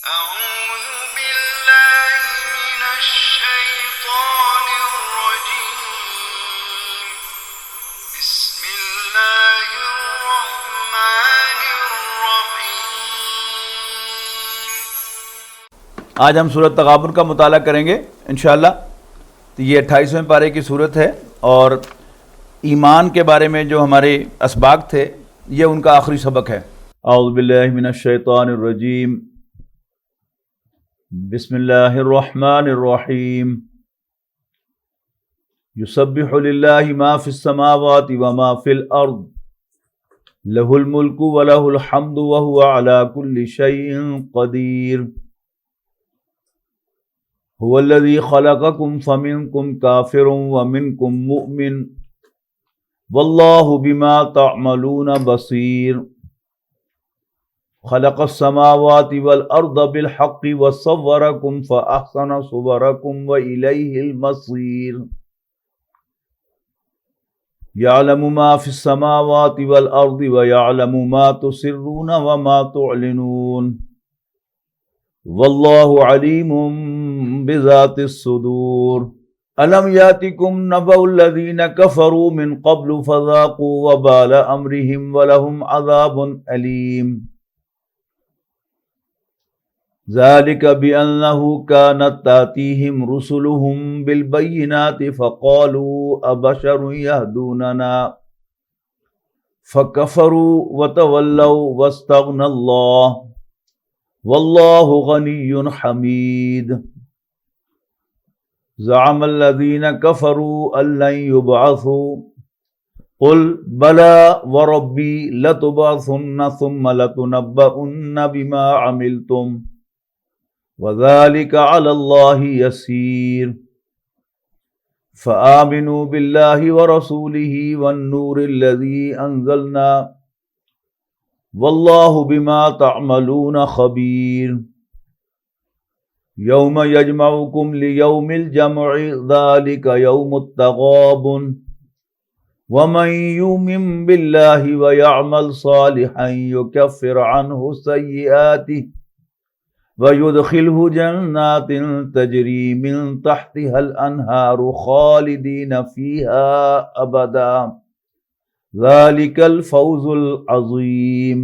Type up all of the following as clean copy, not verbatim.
أعوذ بالله من الشيطان الرجيم بسم الله الرحمن الرحيم آج ہم سورۃ تغابن کا مطالعہ کریں گے انشاءاللہ۔ تو یہ 28ویں پارے کی سورت ہے، اور ایمان کے بارے میں جو ہمارے اسباق تھے یہ ان کا آخری سبق ہے۔ اعوذ باللہ من الشیطان الرجیم، بسم اللہ الرحمن الرحیم۔ یسبح للہ ما فی السماوات وما فی الارض، لہ الملک ولہ الحمد وہو علی کل شیء قدیر۔ هو الذي خلقكم فمنكم كافر ومنكم مؤمن والله بما تعملون بصير۔ خلق السماوات والأرض بالحق وصوركم فأحسن صوركم وإليه المصير۔ يعلم ما في السماوات والأرض ويعلم ما تسرون وما تعلنون واللہ علیم بذات الصدور۔ الم یاتکم نبأ الذین کفروا من قبل فذاقوا وبال امرهم ولهم عذاب علیم۔ ذلك بأنه كانت تأتيهم رسلهم بالبينات فقالوا أبشر يهدوننا فكفروا وتولوا واستغنى الله واللہ غنی حمید۔ زعم الذین کفروا ان لن یبعثوا قل بلی وربی لتبعثن ثم لتنبؤن بما عملتم وذلک علی اللہ یسیر۔ فآمنوا باللہ ورسولہ والنور الذی انزلنا واللہ بما تعملون خبیر۔ یوم یجمعکم لیوم الجمع ذلک یوم التغابن ومن یؤمن باللہ ویعمل صالحا یکفر عنہ سیئاتہ ویدخلہ جنات تجری من تحتها الانہار خالدین فیہا ابدا ذلك الفوز العظیم۔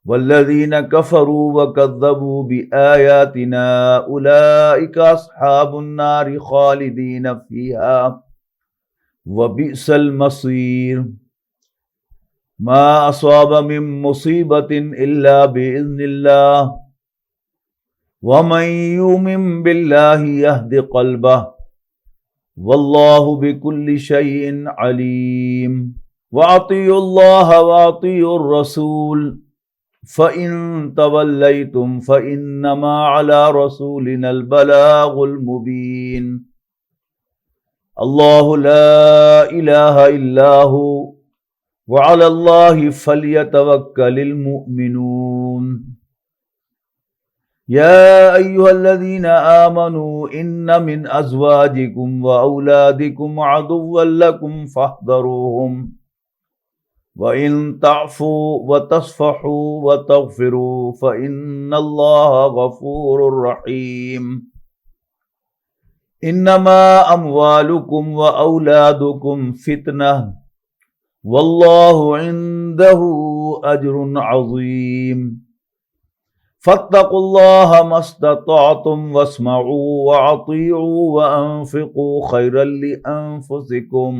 والذین کفروا وکذبوا بآیاتنا اولئک اصحاب النار خالدین فیہا وبئس المصیر۔ ما اصاب من مصیبت الا بإذن اللہ ومن یؤمن باللہ یہد قلبہ واللہ بکل شیء علیم۔ وَأَطِیعُوا اللَّهَ وَأَطِیعُوا الرَّسُولَ فَإِن تَوَلَّیْتُمْ فَإِنَّمَا عَلَى رَسُولِنَا الْبَلَاغُ الْمُبِینُ۔ اللہ لا الہ الا ہو وعلی اللہ فلیتوکل المؤمنون۔ یا ایہا الذین آمنوا ان من ازواجکم واولادکم عدوا لکم فاحذروہم وان تعفوا وتصفحوا وتغفروا فإن اللہ غفور رحیم۔ انما اموالکم واولادکم فتنہ واللہ عندہ اجر عظیم۔ فاتقوا اللہ ما استطعتم واسمعوا واطیعوا وانفقوا خیرا لانفسکم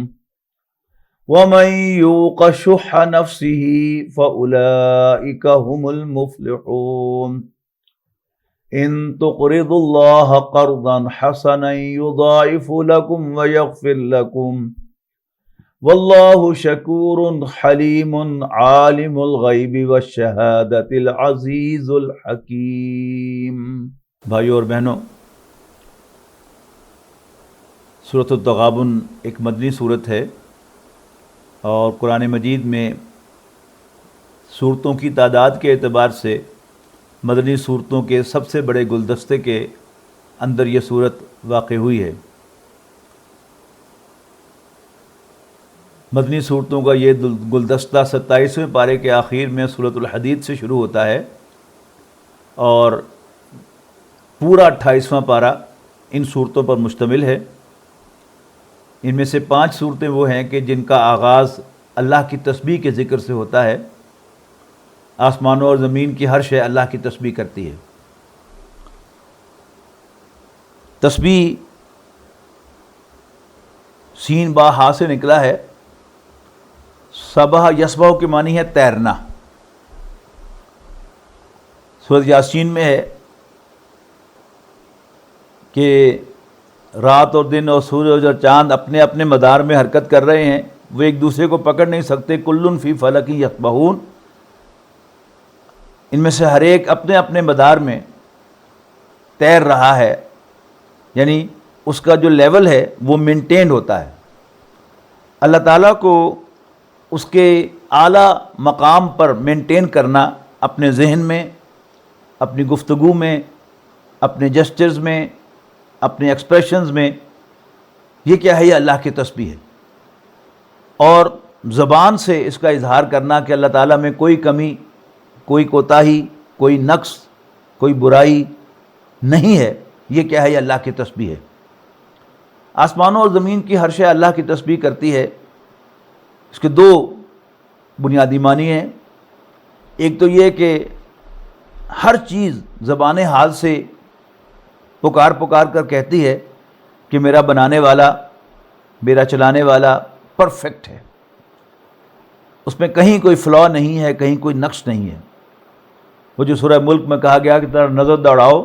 ومن یوق شح نفسہ فاولئک هم المفلحون۔ ان تقرضوا اللہ قرضا حسنا یضاعف لکم ویغفر لکم واللہ شکور حلیم عالم الغیب والشہادۃ العزیز الحکیم۔ بھائیو اور بہنوں، سورۃ التغابن ایک مدنی سورت ہے، اور قرآن مجید میں سورتوں کی تعداد کے اعتبار سے مدنی صورتوں کے سب سے بڑے گلدستے کے اندر یہ صورت واقع ہوئی ہے۔ مدنی صورتوں کا یہ گلدستہ 27ویں پارے کے آخر میں سورۃ الحدید سے شروع ہوتا ہے، اور پورا 28واں پارہ ان صورتوں پر مشتمل ہے۔ ان میں سے 5 صورتیں وہ ہیں کہ جن کا آغاز اللہ کی تسبیح کے ذکر سے ہوتا ہے۔ آسمانوں اور زمین کی ہر شے اللہ کی تسبیح کرتی ہے۔ تسبیح سین با ہا سے نکلا ہے۔ سبح یسبح کے معنی ہے تیرنا۔ سورۃ یاسین میں ہے کہ رات اور دن اور سورج اور چاند اپنے اپنے مدار میں حرکت کر رہے ہیں، وہ ایک دوسرے کو پکڑ نہیں سکتے، کلن فی فلک یسبحون، ان میں سے ہر ایک اپنے اپنے مدار میں تیر رہا ہے، یعنی اس کا جو لیول ہے وہ مینٹینڈ ہوتا ہے۔ اللہ تعالیٰ کو اس کے اعلیٰ مقام پر مینٹین کرنا اپنے ذہن میں، اپنی گفتگو میں، اپنے جسچرز میں، اپنے ایکسپریشنز میں، یہ کیا ہے؟ یہ اللہ کی تسبیح ہے۔ اور زبان سے اس کا اظہار کرنا کہ اللہ تعالیٰ میں کوئی کمی، کوئی کوتاہی، کوئی نقص، کوئی برائی نہیں ہے، یہ کیا ہے؟ یہ اللہ کی تسبیح ہے۔ آسمانوں اور زمین کی ہر شے اللہ کی تسبیح کرتی ہے۔ اس کے 2 بنیادی معنی ہیں۔ ایک تو یہ کہ ہر چیز زبان حال سے پکار کر کہتی ہے کہ میرا بنانے والا، میرا چلانے والا پرفیکٹ ہے، اس میں کہیں کوئی فلا نہیں ہے، کہیں کوئی نقص نہیں ہے۔ وہ جو سورہ ملک میں کہا گیا کہ ذرا نظر دوڑاؤ،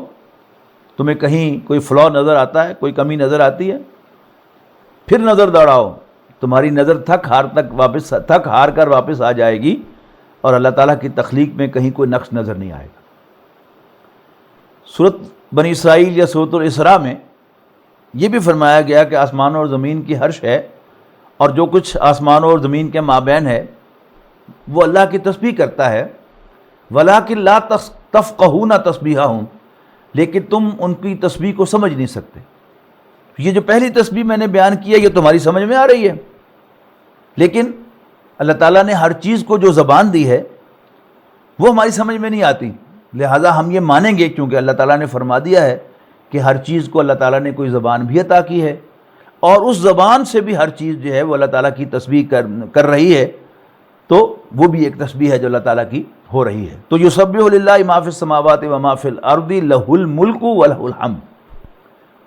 تمہیں کہیں کوئی فلا نظر آتا ہے، کوئی کمی نظر آتی ہے، پھر نظر دوڑاؤ، تمہاری نظر تھک ہار کر واپس آ جائے گی، اور اللہ تعالیٰ کی تخلیق میں کہیں کوئی نقص نظر نہیں آئے گا۔ سورۃ بنی اسرائیل یا سورۃ الاسراء میں یہ بھی فرمایا گیا کہ آسمانوں اور زمین کی ہر شے اور جو کچھ آسمانوں اور زمین کے مابین ہے وہ اللہ کی تسبیح کرتا ہے، وَلَٰكِن لَا تَفْقَهُونَ تَسْبِيحَهُمْ، لیکن تم ان کی تسبیح کو سمجھ نہیں سکتے۔ یہ جو پہلی تسبیح میں نے بیان کی ہے یہ تمہاری سمجھ میں آ رہی ہے، لیکن اللہ تعالیٰ نے ہر چیز کو جو زبان دی ہے وہ ہماری سمجھ میں نہیں آتی، لہٰذا ہم یہ مانیں گے کیونکہ اللہ تعالیٰ نے فرما دیا ہے کہ ہر چیز کو اللہ تعالیٰ نے کوئی زبان بھی عطا کی ہے، اور اس زبان سے بھی ہر چیز جو ہے وہ اللہ تعالیٰ کی تسبیح کر رہی ہے، تو وہ بھی ایک تسبیح ہے جو اللہ تعالیٰ کی ہو رہی ہے۔ تو یسبح للہ ما فی السماوات و ما فی الارض لہ الملک و لہ الحمد،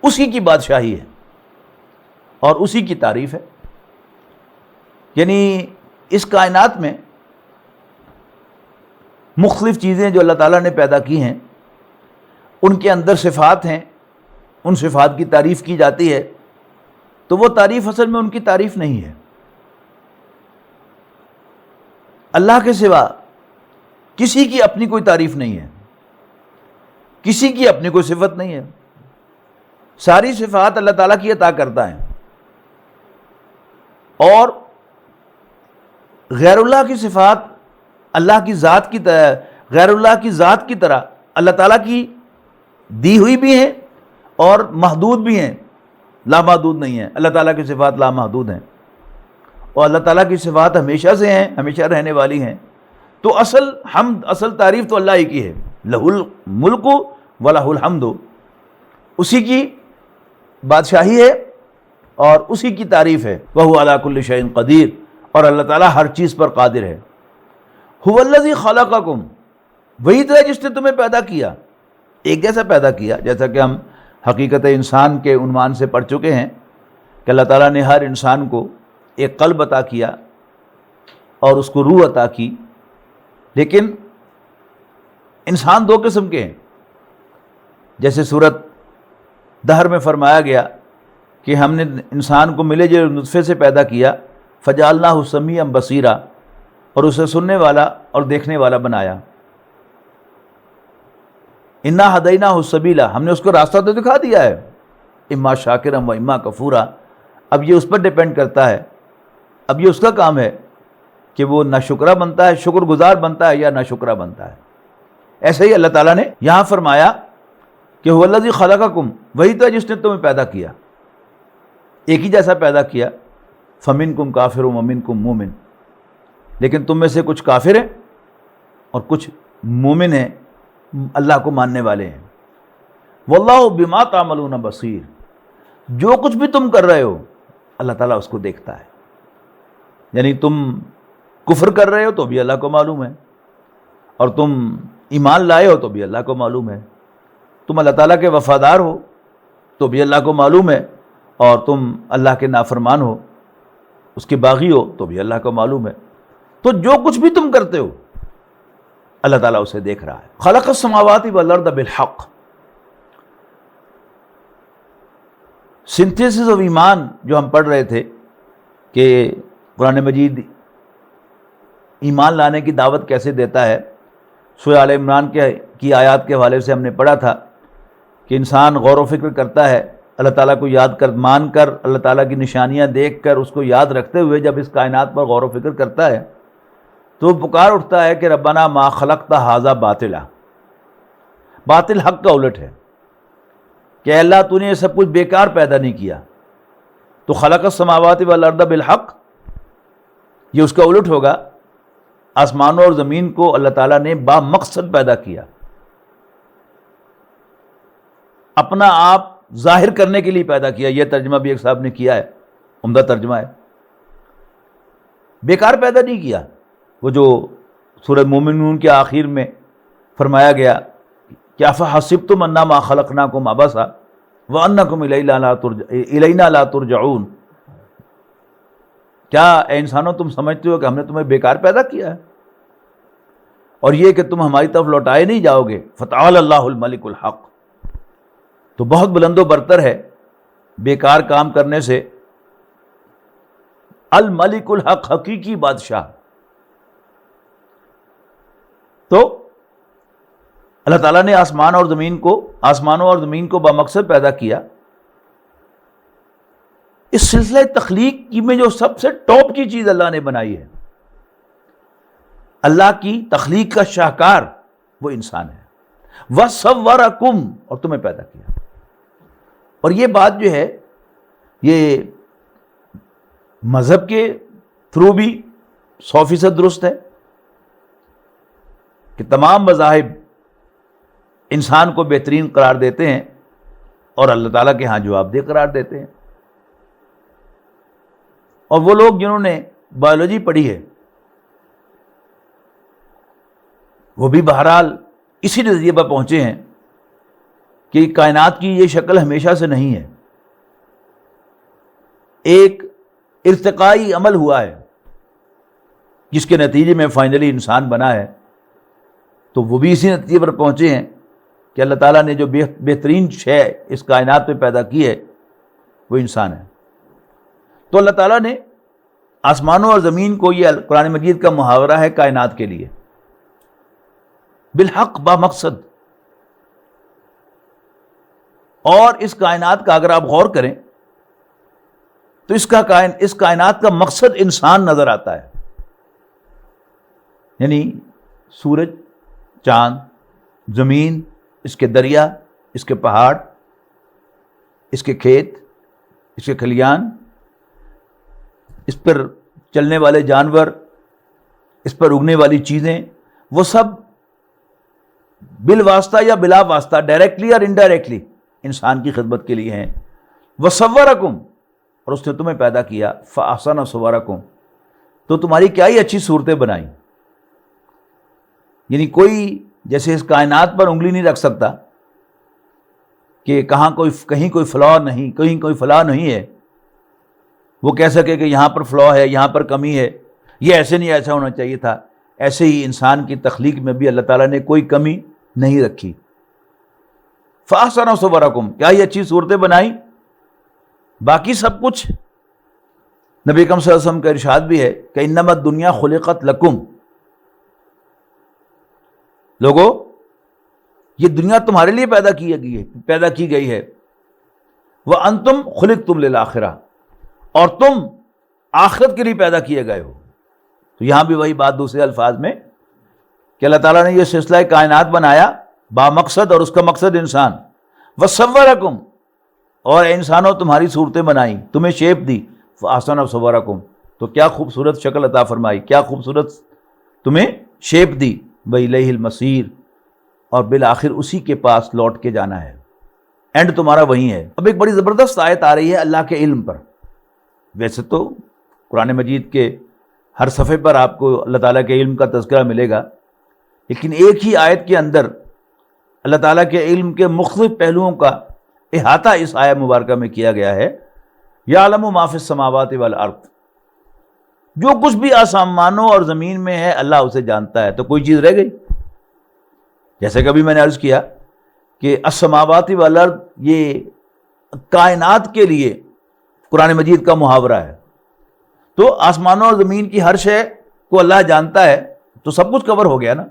اسی کی بادشاہی ہے اور اسی کی تعریف ہے۔ یعنی اس کائنات میں مختلف چیزیں جو اللہ تعالیٰ نے پیدا کی ہیں، ان کے اندر صفات ہیں، ان صفات کی تعریف کی جاتی ہے، تو وہ تعریف اصل میں ان کی تعریف نہیں ہے۔ اللہ کے سوا کسی کی اپنی کوئی تعریف نہیں ہے، کسی کی اپنی کوئی صفت نہیں ہے، ساری صفات اللہ تعالیٰ کی عطا کرتا ہے، اور غیر اللہ کی صفات اللہ کی ذات کی طرح، غیر اللہ کی ذات کی طرح اللہ تعالیٰ کی دی ہوئی بھی ہیں اور محدود بھی ہیں، لامحدود نہیں ہیں۔ اللہ تعالیٰ کی صفات لامحدود ہیں، اور اللہ تعالیٰ کی صفات ہمیشہ سے ہیں، ہمیشہ رہنے والی ہیں۔ تو اصل حمد، اصل تعریف تو اللہ ہی کی ہے، لہ الملک و لہ الحمد، اسی کی بادشاہی ہے اور اسی کی تعریف ہے۔ وَهُوَ عَلَىٰ كُلِّ شَيْءٍ قدیر، اور اللہ تعالیٰ ہر چیز پر قادر ہے۔ هُوَ الَّذِي خَلَقَكُمْ، وہی تو ہے جس نے تمہیں پیدا کیا، ایک جیسا پیدا کیا، جیسا کہ ہم حقیقت انسان کے عنوان سے پڑھ چکے ہیں کہ اللہ تعالیٰ نے ہر انسان کو ایک قلب عطا کیا اور اس کو روح عطا کی، لیکن انسان 2 قسم کے ہیں۔ جیسے سورۃ دہر میں فرمایا گیا کہ ہم نے انسان کو ملے جو نطفے سے پیدا کیا، فجعلناہ سمیعا بصیرا، اور اسے سننے والا اور دیکھنے والا بنایا۔ انا ہدیناہ السبیل، ہم نے اس کو راستہ تو دکھا دیا ہے، اما شاکرا و اما کفورا، اب یہ اس پر ڈیپینڈ کرتا ہے، اب یہ اس کا کام ہے کہ وہ نہ شکرہ بنتا ہے، شکر گزار بنتا ہے یا نہ شکرہ بنتا ہے۔ ایسے ہی اللہ تعالیٰ نے یہاں فرمایا کہ هو الذی خلقکم، وہی تو ہے جس نے تمہیں پیدا کیا، ایک ہی جیسا پیدا کیا، فمنکم کافر ومنکم مومن، لیکن تم میں سے کچھ کافر ہیں اور کچھ مومن ہیں، اللہ کو ماننے والے ہیں۔ واللہ بما تعملون بصیر، جو کچھ بھی تم کر رہے ہو اللہ تعالیٰ اس کو دیکھتا ہے۔ یعنی تم کفر کر رہے ہو تو بھی اللہ کو معلوم ہے، اور تم ایمان لائے ہو تو بھی اللہ کو معلوم ہے، تم اللہ تعالیٰ کے وفادار ہو تو بھی اللہ کو معلوم ہے، اور تم اللہ کے نافرمان ہو، اس کے باغی ہو تو بھی اللہ کو معلوم ہے۔ تو جو کچھ بھی تم کرتے ہو اللہ تعالیٰ اسے دیکھ رہا ہے۔ خلق السماوات والارض بالحق، سنتھیسس آف ایمان جو ہم پڑھ رہے تھے کہ قرآن مجید ایمان لانے کی دعوت کیسے دیتا ہے، سورہ آل عمران کی آیات کے حوالے سے ہم نے پڑھا تھا کہ انسان غور و فکر کرتا ہے، اللہ تعالیٰ کو یاد کر مان کر، اللہ تعالیٰ کی نشانیاں دیکھ کر، اس کو یاد رکھتے ہوئے جب اس کائنات پر غور و فکر کرتا ہے تو وہ پکار اٹھتا ہے کہ ربنا ما خلقت ھذا باطلا، باطل حق کا الٹ ہے کہ اللہ تو نے یہ سب کچھ بیکار پیدا نہیں کیا، تو خلق السماوات والارض بالحق، یہ اس کا الٹ ہوگا، آسمانوں اور زمین کو اللہ تعالیٰ نے با مقصد پیدا کیا، اپنا آپ ظاہر کرنے کے لیے پیدا کیا۔ یہ ترجمہ بھی ایک صاحب نے کیا ہے، عمدہ ترجمہ ہے، بیکار پیدا نہیں کیا۔ وہ جو سورہ مومنون کے آخر میں فرمایا گیا کہ افحسبتم انما خلقناکم عبثا وانکم الینا لا ترجعون، کیا اے انسانوں تم سمجھتے ہو کہ ہم نے تمہیں بیکار پیدا کیا ہے اور یہ کہ تم ہماری طرف لوٹائے نہیں جاؤ گے؟ فتعالی اللہ الملک الحق، تو بہت بلند و برتر ہے بیکار کام کرنے سے الملک الحق، حقیقی بادشاہ۔ تو اللہ تعالیٰ نے آسمانوں اور زمین کو بامقصد پیدا کیا۔ اس سلسلہ تخلیق کی میں جو سب سے ٹاپ کی چیز اللہ نے بنائی ہے، اللہ کی تخلیق کا شاہکار وہ انسان ہے۔ وَصَوَّرَكُمْ، اور تمہیں پیدا کیا۔ اور یہ بات جو ہے یہ مذہب کے تھرو بھی 100% درست ہے کہ تمام مذاہب انسان کو بہترین قرار دیتے ہیں اور اللہ تعالیٰ کے ہاں جواب دہ قرار دیتے ہیں۔ اور وہ لوگ جنہوں نے بایولوجی پڑھی ہے وہ بھی بہرحال اسی نتیجے پر پہنچے ہیں کہ کائنات کی یہ شکل ہمیشہ سے نہیں ہے، ایک ارتقائی عمل ہوا ہے جس کے نتیجے میں فائنلی انسان بنا ہے۔ تو وہ بھی اسی نتیجے پر پہنچے ہیں کہ اللہ تعالیٰ نے جو بہترین شے اس کائنات میں پیدا کی ہے وہ انسان ہے۔ تو اللہ تعالیٰ نے آسمانوں اور زمین کو، یہ قرآن مجید کا محاورہ ہے کائنات کے لیے، بالحق، با مقصد۔ اور اس کائنات کا اگر آپ غور کریں تو اس کائنات کا مقصد انسان نظر آتا ہے، یعنی سورج، چاند، زمین، اس کے دریا، اس کے پہاڑ، اس کے کھیت، اس کے کھلیان، اس پر چلنے والے جانور، اس پر اگنے والی چیزیں، وہ سب بالواسطہ یا بلا واسطہ، ڈائریکٹلی اور انڈائریکٹلی انسان کی خدمت کے لیے ہیں۔ وَصَوَّرَكُمْ، اور اس نے تمہیں پیدا کیا، فَأَحْسَنَ صُوَرَكُمْ، تو تمہاری کیا ہی اچھی صورتیں بنائیں۔ یعنی کوئی جیسے اس کائنات پر انگلی نہیں رکھ سکتا کہ کہیں کوئی فلاح نہیں، کہیں کوئی فلاح نہیں ہے، وہ کہہ سکے کہ یہاں پر فلاح ہے، یہاں پر کمی ہے، یہ ایسے نہیں، ایسا ہونا چاہیے تھا۔ ایسے ہی انسان کی تخلیق میں بھی اللہ تعالیٰ نے کوئی کمی نہیں رکھی۔ فَأَحْسَنَ صُوَرَكُمْ، کیا ہی اچھی صورتیں بنائیں۔ باقی سب کچھ نبی اکرم صلی اللہ علیہ وسلم کا ارشاد بھی ہے کہ انما الدنیا خلقت لکم، لوگو یہ دنیا تمہارے لیے پیدا کی گئی ہے۔ وَأَنْتُمْ خُلِقْتُمْ لِلْآخِرَةِ، اور تم آخرت کے لیے پیدا کیے گئے ہو۔ تو یہاں بھی وہی بات دوسرے الفاظ میں کہ اللہ تعالیٰ نے یہ سلسلہ کائنات بنایا با مقصد، اور اس کا مقصد انسان۔ وَصَوَّرَكُمْ، اور اے انسانوں تمہاری صورتیں بنائیں، تمہیں شیپ دی۔ فَأَحْسَنَ صُوَرَكُمْ، تو کیا خوبصورت شکل عطا فرمائی، کیا خوبصورت تمہیں شیپ دی۔ وَإِلَيْهِ الْمَصِيرُ، اور بالآخر اسی کے پاس لوٹ کے جانا ہے، اینڈ تمہارا وہی ہے۔ اب ایک بڑی زبردست آیت آ رہی ہے اللہ کے علم پر۔ ویسے تو قرآن مجید کے ہر صفحے پر آپ کو اللہ تعالیٰ کے علم کا تذکرہ ملے گا، لیکن ایک ہی آیت کے اندر اللہ تعالیٰ کے علم کے مختلف پہلوؤں کا احاطہ اس آیت مبارکہ میں کیا گیا ہے۔ یعلم ما فی السماوات والارض، جو کچھ بھی آسمانوں اور زمین میں ہے اللہ اسے جانتا ہے۔ تو کوئی چیز رہ گئی؟ جیسے کبھی میں نے عرض کیا کہ السماوات والارض یہ کائنات کے لیے قرآن مجید کا محاورہ ہے، تو آسمانوں اور زمین کی ہر شے کو اللہ جانتا ہے، تو سب کچھ کور ہو گیا نا۔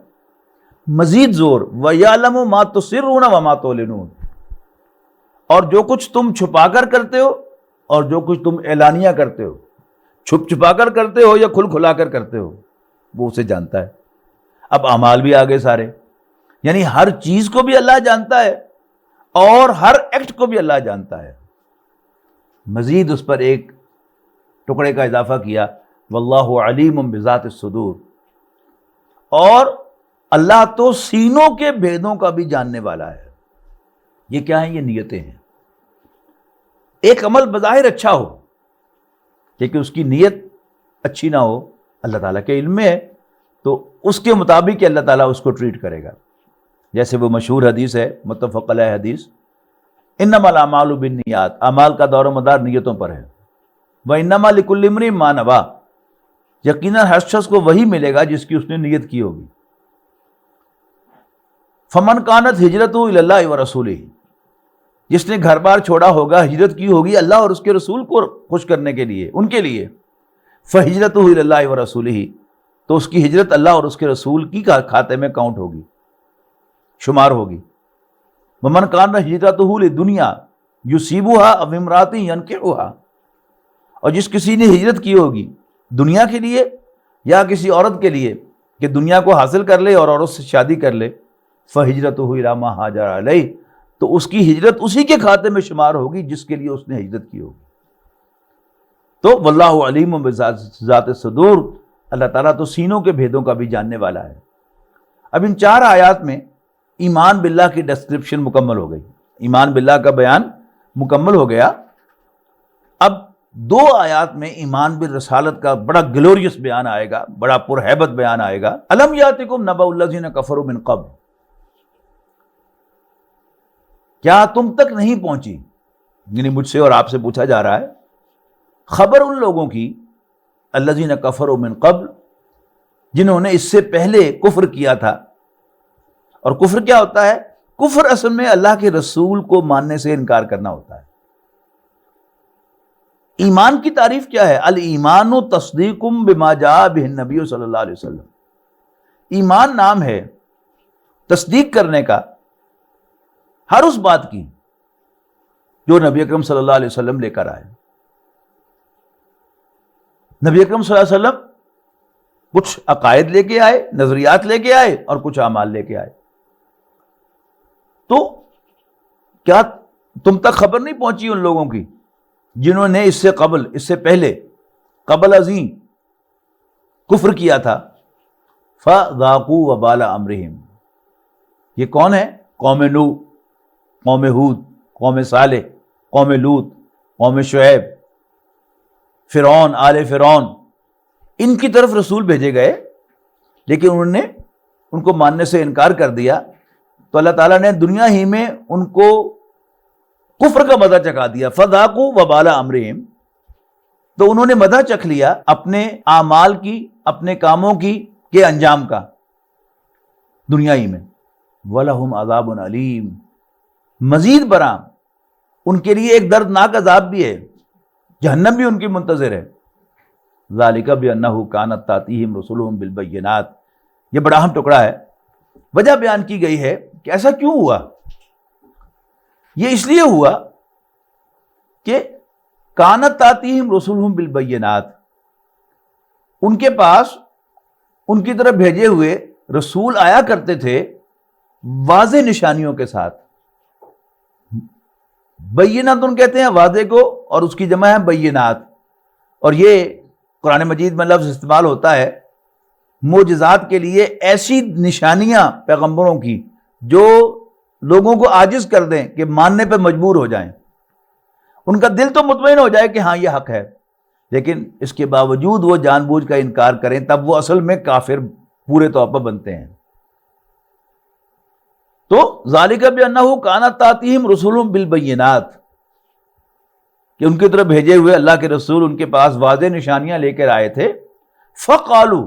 مزید زور وَيَعْلَمُ مَا تُسِرُّونَ وَمَا تُعْلِنُونَ، اور جو کچھ تم چھپا کر کرتے ہو اور جو کچھ تم اعلانیہ کرتے ہو، چھپا کر کرتے ہو یا کھلا کر کرتے ہو، وہ اسے جانتا ہے۔ اب اعمال بھی آگے سارے، یعنی ہر چیز کو بھی اللہ جانتا ہے اور ہر ایکٹ کو بھی اللہ جانتا ہے۔ مزید اس پر ایک ٹکڑے کا اضافہ کیا، واللہ علیم بذات الصدور، اور اللہ تو سینوں کے بھیدوں کا بھی جاننے والا ہے۔ یہ کیا ہیں؟ یہ نیتیں ہیں۔ ایک عمل بظاہر اچھا ہو لیکن اس کی نیت اچھی نہ ہو، اللہ تعالیٰ کے علم میں ہے، تو اس کے مطابق اللہ تعالیٰ اس کو ٹریٹ کرے گا۔ جیسے وہ مشہور حدیث ہے، متفق علیہ حدیث، انما الاعمال بالنیات، اعمال کا دور و مدار نیتوں پر ہے، وانما لکل امرئ ما نویٰ، یقیناً ہر شخص کو وہی ملے گا جس کی اس نے نیت کی ہوگی۔ فمن کانت ہجرتہ الی اللہ ورسولہ، جس نے گھر بار چھوڑا ہوگا، ہجرت کی ہوگی اللہ اور اس کے رسول کو خوش کرنے کے لیے، ان کے لیے، فہجرتہ الی اللہ ورسولہ، تو اس کی ہجرت اللہ اور اس کے رسول کی کھاتے میں کاؤنٹ ہوگی، شمار ہوگی۔ ومن کان ہجرتہ لدنیا یصیبھا او امرأۃ ینکحھا، اور جس کسی نے ہجرت کی ہوگی دنیا کے لیے یا کسی عورت کے لیے کہ دنیا کو حاصل کر لے اور عورت سے شادی کر لے، فہجرتہ الی ما ہاجر علیہ، تو اس کی ہجرت اسی کے کھاتے میں شمار ہوگی جس کے لیے اس نے ہجرت کی ہوگی۔ تو واللہ علیم بذات الصدور، اللہ تعالیٰ تو سینوں کے بھیدوں کا بھی جاننے والا ہے۔ اب ان 4 آیات میں ایمان باللہ کی ڈسکرپشن مکمل ہو گئی، ایمان باللہ کا بیان مکمل ہو گیا۔ اب 2 آیات میں ایمان بالرسالت کا بڑا گلوریس بیان آئے گا، بڑا پرہیبت بیان آئے گا۔ الم یاتکم نبأ الذین کفروا من قبل، کیا تم تک نہیں پہنچی، یعنی مجھ سے اور آپ سے پوچھا جا رہا ہے، خبر ان لوگوں کی الذین کفروا من قبل، جنہوں نے اس سے پہلے کفر کیا تھا۔ اور کفر کیا ہوتا ہے؟ کفر اصل میں اللہ کے رسول کو ماننے سے انکار کرنا ہوتا ہے۔ ایمان کی تعریف کیا ہے؟ الایمان تصدیق بما جاء بہ النبی صلی اللہ علیہ وسلم، ایمان نام ہے تصدیق کرنے کا ہر اس بات کی جو نبی اکرم صلی اللہ علیہ وسلم لے کر آئے۔ نبی اکرم صلی اللہ علیہ وسلم کچھ عقائد لے کے آئے، نظریات لے کے آئے اور کچھ اعمال لے کے آئے۔ تو کیا تم تک خبر نہیں پہنچی ان لوگوں کی جنہوں نے اس سے قبل، اس سے پہلے قبل ازیں کفر کیا تھا؟ فذاقوا وبال امرہم، یہ کون ہے؟ قوم نوح، قوم ہود، قوم صالح، قوم لوط، قوم شعیب، فرعون، آل فرعون، ان کی طرف رسول بھیجے گئے لیکن انہوں نے ان کو ماننے سے انکار کر دیا، تو اللہ تعالیٰ نے دنیا ہی میں ان کو کفر کا مزہ چکھا دیا۔ فذاقوا وبال امرہم، تو انہوں نے مزہ چکھ لیا اپنے اعمال کی، اپنے کاموں کی کے انجام کا دنیا ہی میں۔ وَلَهُمْ عَذَابٌ عَلِيمٌ، مزید برآں ان کے لیے ایک دردناک عذاب بھی ہے، جہنم بھی ان کی منتظر ہے۔ ذَلِكَ بِأَنَّهُ كَانَتْ تَأْتِيهِمْ رُسُلُهُم بِالْبَيِّنَاتِ، یہ بڑا اہم ٹکڑا ہے۔ وجہ بیان کی گئی ہے کہ ایسا کیوں ہوا؟ یہ اس لیے ہوا کہ كَانَتْ تَأْتِيهِمْ رُسُلُهُم بِالْبَيِّنَاتِ، ان کے پاس ان کی طرف بھیجے ہوئے رسول آیا کرتے تھے واضح نشانیوں کے ساتھ۔ بینات ان کہتے ہیں واضح کو، اور اس کی جمع ہے بینات، اور یہ قرآن مجید میں لفظ استعمال ہوتا ہے معجزات کے لیے، ایسی نشانیاں پیغمبروں کی جو لوگوں کو عاجز کر دیں کہ ماننے پہ مجبور ہو جائیں. ان کا دل تو مطمئن ہو جائے کہ ہاں یہ حق ہے، لیکن اس کے باوجود وہ جان بوجھ کا انکار کریں، تب وہ اصل میں کافر پورے طور پر بنتے ہیں. تو ذالک بانہ کانت تاتیہم رسولہم بالبینات، کہ ان کی طرف بھیجے ہوئے اللہ کے رسول ان کے پاس واضح نشانیاں لے کر آئے تھے. فقالو،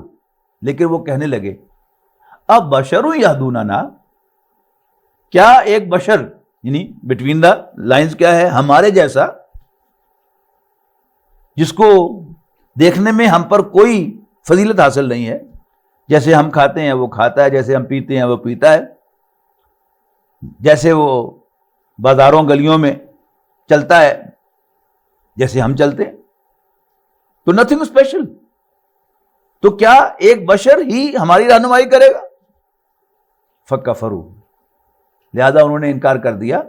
لیکن وہ کہنے لگے اب بشر یہدوننا، کیا ایک بشر، یعنی بٹوین دا لائنز کیا ہے، ہمارے جیسا، جس کو دیکھنے میں ہم پر کوئی فضیلت حاصل نہیں ہے، جیسے ہم کھاتے ہیں وہ کھاتا ہے، جیسے ہم پیتے ہیں وہ پیتا ہے، جیسے وہ بازاروں گلیوں میں چلتا ہے جیسے ہم چلتے ہیں، تو نتھنگ اسپیشل. تو کیا ایک بشر ہی ہماری رہنمائی کرے گا؟ فکفروا، لہذا انہوں نے انکار کر دیا.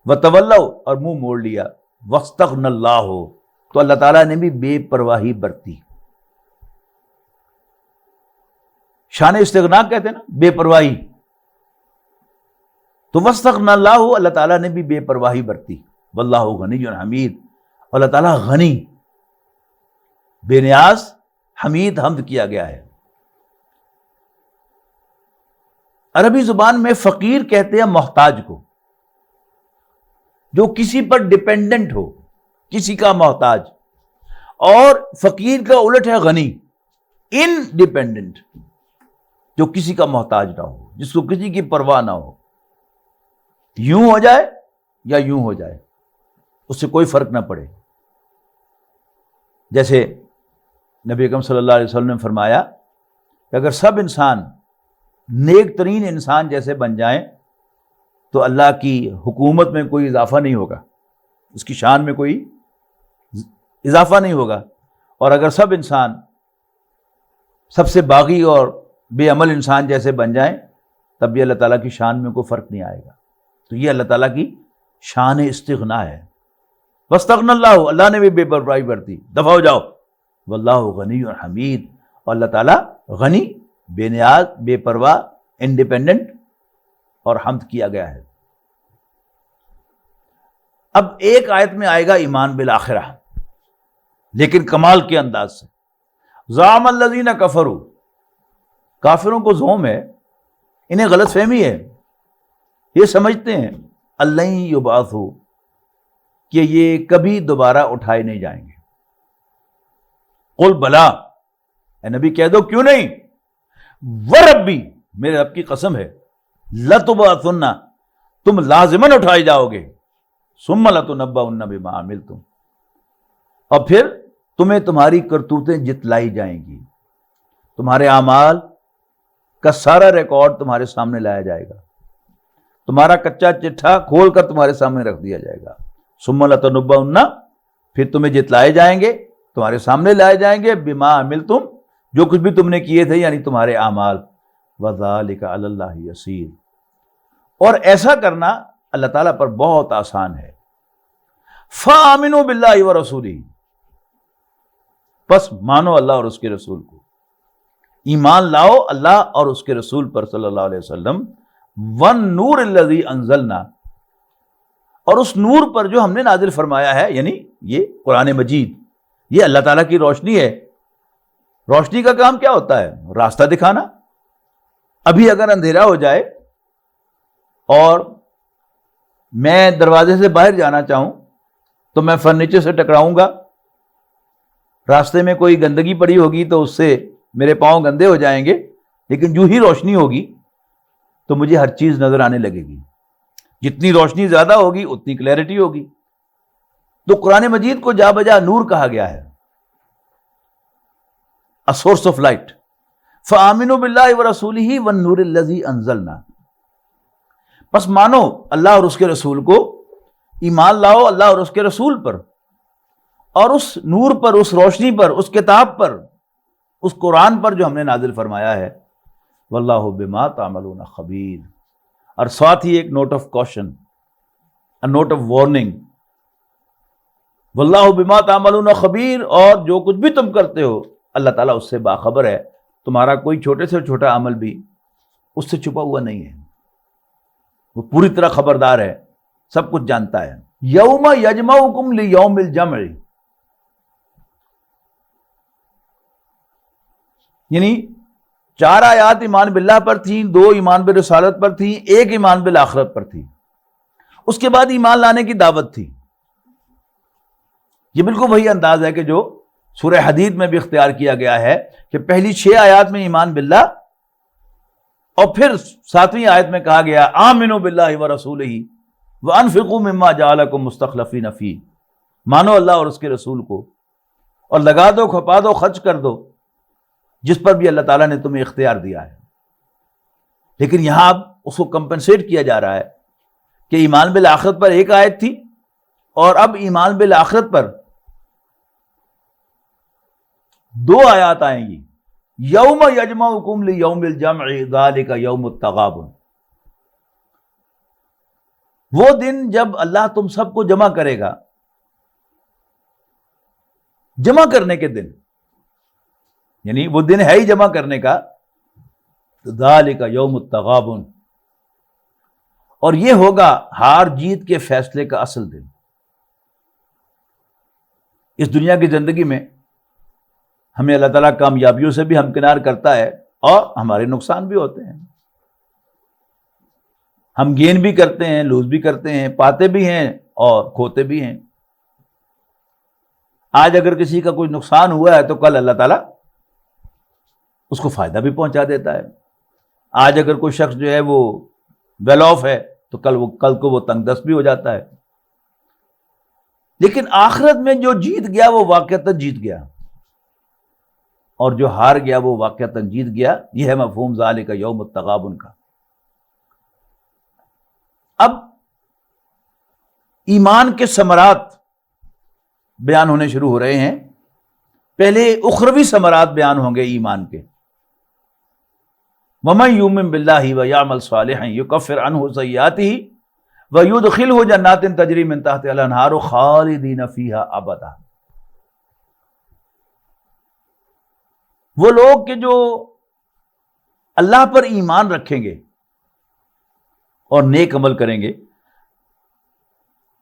وتولوا، اور منہ موڑ لیا. واستغنى اللہ، تو اللہ تعالیٰ نے بھی بے پرواہی برتی. شان استغنا کہتے ہیں نا، بے پرواہی. تو واستغنى اللہ، اللہ تعالیٰ نے بھی بے پرواہی برتی. واللہ غنی حمید، اللہ تعالیٰ غنی، بے نیاز، حمید، حمد کیا گیا ہے. عربی زبان میں فقیر کہتے ہیں محتاج کو، جو کسی پر ڈپینڈنٹ ہو، کسی کا محتاج. اور فقیر کا الٹ ہے غنی، انڈیپینڈنٹ، جو کسی کا محتاج نہ ہو، جس کو کسی کی پرواہ نہ ہو. یوں ہو جائے یا یوں ہو جائے، اس سے کوئی فرق نہ پڑے. جیسے نبی اکرم صلی اللہ علیہ وسلم نے فرمایا کہ اگر سب انسان نیک ترین انسان جیسے بن جائیں تو اللہ کی حکومت میں کوئی اضافہ نہیں ہوگا، اس کی شان میں کوئی اضافہ نہیں ہوگا. اور اگر سب انسان سب سے باغی اور بے عمل انسان جیسے بن جائیں تب بھی اللہ تعالیٰ کی شان میں کوئی فرق نہیں آئے گا. تو یہ اللہ تعالیٰ کی شان استغنا ہے. واستغنى اللہ، اللہ نے بھی بے پرواہی برتی. دفع ہو جاؤ. واللہ غنی حمید، اور اللہ تعالیٰ غنی، بے نیاز، بے پرواہ، انڈیپینڈنٹ اور حمد کیا گیا ہے. اب ایک آیت میں آئے گا ایمان بالآخرہ، لیکن کمال کے انداز سے. زعم الذین کفروا، کافروں کو زوم ہے، انہیں غلط فہمی ہے، یہ سمجھتے ہیں اللہ یبعثوا، کہ یہ کبھی دوبارہ اٹھائے نہیں جائیں گے. قل بلا، اے نبی کہہ دو کیوں نہیں، وربی، میرے رب کی قسم ہے، لتبعثن، تم لازماً اٹھائے جاؤ گے، ثم لتنبؤن بما عملتم، اور پھر تمہیں تمہاری کرتوتیں جتلائی جائیں گی. تمہارے اعمال کا سارا ریکارڈ تمہارے سامنے لایا جائے گا، تمہارا کچا چٹھا کھول کر تمہارے سامنے رکھ دیا جائے گا. ثم لتنبؤن، پھر تمہیں جتلائے جائیں گے، تمہارے سامنے لائے جائیں گے، بما عملتم، جو کچھ بھی تم نے کیے تھے، یعنی تمہارے اعمال. وذالک علی اللہ یسیر، اور ایسا کرنا اللہ تعالیٰ پر بہت آسان ہے. فآمنوا باللہ ورسولہ، بس مانو اللہ اور اس کے رسول کو، ایمان لاؤ اللہ اور اس کے رسول پر صلی اللہ علیہ وسلم. والنور الذی انزلنا، اور اس نور پر جو ہم نے نازل فرمایا ہے، یعنی یہ قرآن مجید، یہ اللہ تعالیٰ کی روشنی ہے. روشنی کا کام کیا ہوتا ہے؟ راستہ دکھانا. ابھی اگر اندھیرا ہو جائے اور میں دروازے سے باہر جانا چاہوں تو میں فرنیچر سے ٹکراؤں گا، راستے میں کوئی گندگی پڑی ہوگی تو اس سے میرے پاؤں گندے ہو جائیں گے. لیکن جو ہی روشنی ہوگی تو مجھے ہر چیز نظر آنے لگے گی. جتنی روشنی زیادہ ہوگی اتنی کلیئرٹی ہوگی. تو قرآن مجید کو جا بجا نور کہا گیا ہے، a source of light. فآمنوا باللہ ورسولہ والنور الذی انزلنا، پس مانو اللہ اور اس کے رسول کو، ایمان لاؤ اللہ اور اس کے رسول پر، اور اس نور پر، اس روشنی پر، اس کتاب پر، اس قرآن پر جو ہم نے نازل فرمایا ہے. واللہ بما تعملون خبیر، اور ساتھ ہی ایک note of caution, note of warning. واللہ بما تعملون خبیر، اور جو کچھ بھی تم کرتے ہو اللہ تعالیٰ اس سے باخبر ہے. تمہارا کوئی چھوٹے سے چھوٹا عمل بھی اس سے چھپا ہوا نہیں ہے. وہ پوری طرح خبردار ہے، سب کچھ جانتا ہے. یوم یجمعکم لیوم الجمع، یعنی 4 آیات ایمان باللہ پر تھیں، 2 ایمان برسالت پر تھیں، 1 ایمان بالآخرت پر تھی. اس کے بعد ایمان لانے کی دعوت تھی. یہ بالکل وہی انداز ہے کہ جو سورہ حدید میں بھی اختیار کیا گیا ہے کہ پہلی 6 آیات میں ایمان باللہ، اور پھر 7ویں آیت میں کہا گیا آمنوا باللہ ورسولہ وانفقوا مما جعلکم مستخلفین فیہ، مانو اللہ اور اس کے رسول کو اور لگا دو، کھپا دو، خرچ کر دو جس پر بھی اللہ تعالیٰ نے تمہیں اختیار دیا ہے. لیکن یہاں اب اس کو کمپنسیٹ کیا جا رہا ہے کہ ایمان بالآخرت پر 1 آیت تھی، اور اب ایمان بالآخرت پر 2 آیات آئیں گی. یوم یجمعکم لیوم الجمع ذالک یوم التغابن، وہ دن جب اللہ تم سب کو جمع کرے گا، جمع کرنے کے دن، یعنی وہ دن ہے ہی جمع کرنے کا، ذالک یوم التغابن، اور یہ ہوگا ہار جیت کے فیصلے کا اصل دن. اس دنیا کی زندگی میں ہمیں اللہ تعالیٰ کامیابیوں سے بھی ہمکنار کرتا ہے اور ہمارے نقصان بھی ہوتے ہیں. ہم گین بھی کرتے ہیں، لوز بھی کرتے ہیں، پاتے بھی ہیں اور کھوتے بھی ہیں. آج اگر کسی کا کوئی نقصان ہوا ہے تو کل اللہ تعالیٰ اس کو فائدہ بھی پہنچا دیتا ہے. آج اگر کوئی شخص جو ہے وہ ویل آف ہے تو کل کو وہ تنگ دست بھی ہو جاتا ہے. لیکن آخرت میں جو جیت گیا وہ واقعتاً جیت گیا، اور جو ہار گیا وہ واقعتاً جیت گیا. یہ ہے مفہوم ذالک یوم التغابن کا. اب ایمان کے ثمرات بیان ہونے شروع ہو رہے ہیں. پہلے اخروی ثمرات بیان ہوں گے ایمان کے. وَمَن يُؤْمِن بِاللَّهِ وَيَعْمَلْ صَالِحًا يُكَفِّرْ عَنْهُ سَيِّئَاتِهِ وَيُدْخِلْهُ جَنَّاتٍ تَجْرِي مِن تَحْتِهَا الْأَنْهَارُ خَالِدِينَ فِيهَا أَبَدًا. وہ لوگ کہ جو اللہ پر ایمان رکھیں گے اور نیک عمل کریں گے.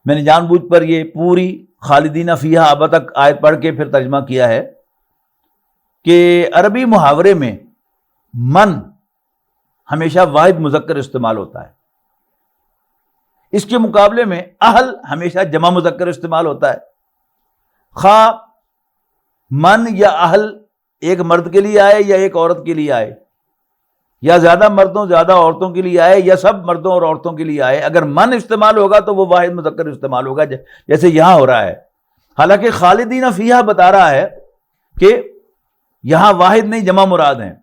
میں نے جان بوجھ پر یہ پوری خالدین فیہا ابدا تک آیت پڑھ کے پھر ترجمہ کیا ہے کہ عربی محاورے میں من ہمیشہ واحد مذکر استعمال ہوتا ہے. اس کے مقابلے میں اہل ہمیشہ جمع مذکر استعمال ہوتا ہے. خواہ من یا اہل ایک مرد کے لیے آئے یا ایک عورت کے لیے آئے، یا زیادہ مردوں زیادہ عورتوں کے لیے آئے، یا سب مردوں اور عورتوں کے لیے آئے، اگر من استعمال ہوگا تو وہ واحد مذکر استعمال ہوگا، جیسے یہاں ہو رہا ہے. حالانکہ خالدین فیہا بتا رہا ہے کہ یہاں واحد نہیں جمع مراد ہیں،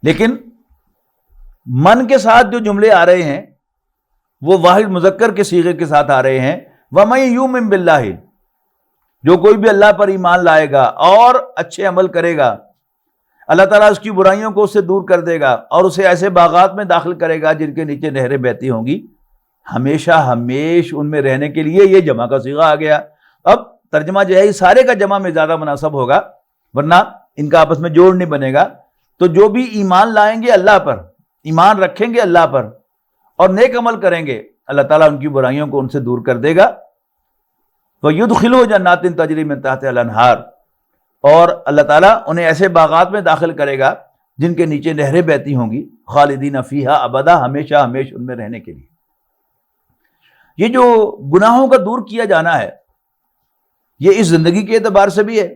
لیکن من کے ساتھ جو جملے آ رہے ہیں وہ واحد مذکر کے صیغے کے ساتھ آ رہے ہیں. وَمَن يُؤْمِن بِاللَّهِ، جو کوئی بھی اللہ پر ایمان لائے گا اور اچھے عمل کرے گا، اللہ تعالیٰ اس کی برائیوں کو اس سے دور کر دے گا اور اسے ایسے باغات میں داخل کرے گا جن کے نیچے نہریں بہتی ہوں گی، ہمیشہ ہمیش ان میں رہنے کے لیے. یہ جمع کا صیغہ آ گیا. اب ترجمہ جو ہے یہ سارے کا جمع میں زیادہ مناسب ہوگا، ورنہ ان کا آپس میں جوڑ نہیں بنے گا. تو جو بھی ایمان لائیں گے اللہ پر، ایمان رکھیں گے اللہ پر اور نیک عمل کریں گے، اللہ تعالیٰ ان کی برائیوں کو ان سے دور کر دے گا. وَيُدْخِلُهُ جَنَّاتٍ تَجْرِي مِن تَحْتِهَا الْأَنْهَارُ، اور اللہ تعالیٰ انہیں ایسے باغات میں داخل کرے گا جن کے نیچے نہریں بہتی ہوں گی، خالدین فیہا ابدا، ہمیشہ ہمیش ان میں رہنے کے لیے. یہ جو گناہوں کا دور کیا جانا ہے یہ اس زندگی کے اعتبار سے بھی ہے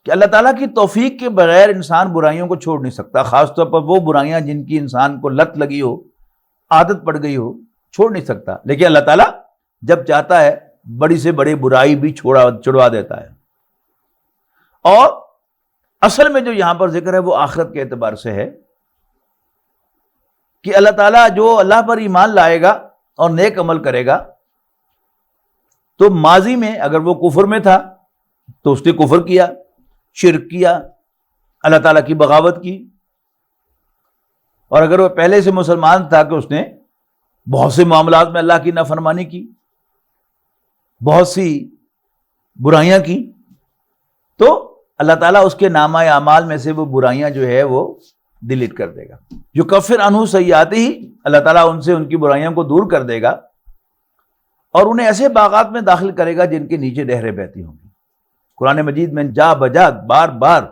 کہ اللہ تعالیٰ کی توفیق کے بغیر انسان برائیوں کو چھوڑ نہیں سکتا. خاص طور پر وہ برائیاں جن کی انسان کو لت لگی ہو، عادت پڑ گئی ہو، چھوڑ نہیں سکتا. لیکن اللہ تعالیٰ جب چاہتا ہے بڑی سے بڑی برائی بھی چھڑوا دیتا ہے. اور اصل میں جو یہاں پر ذکر ہے وہ آخرت کے اعتبار سے ہے کہ اللہ تعالیٰ جو اللہ پر ایمان لائے گا اور نیک عمل کرے گا، تو ماضی میں اگر وہ کفر میں تھا تو اس نے کفر کیا، شرک کیا، اللہ تعالیٰ کی بغاوت کی. اور اگر وہ پہلے سے مسلمان تھا کہ اس نے بہت سے معاملات میں اللہ کی نافرمانی کی، بہت سی برائیاں کی، تو اللہ تعالیٰ اس کے نامہ اعمال میں سے وہ برائیاں جو ہے وہ ڈیلیٹ کر دے گا. یکفر عنہ سیئاتہ، اللہ تعالیٰ ان سے ان کی برائیوں کو دور کر دے گا اور انہیں ایسے باغات میں داخل کرے گا جن کے نیچے نہریں بہتی ہوں گی. قرآن مجید میں جا بجا بار بار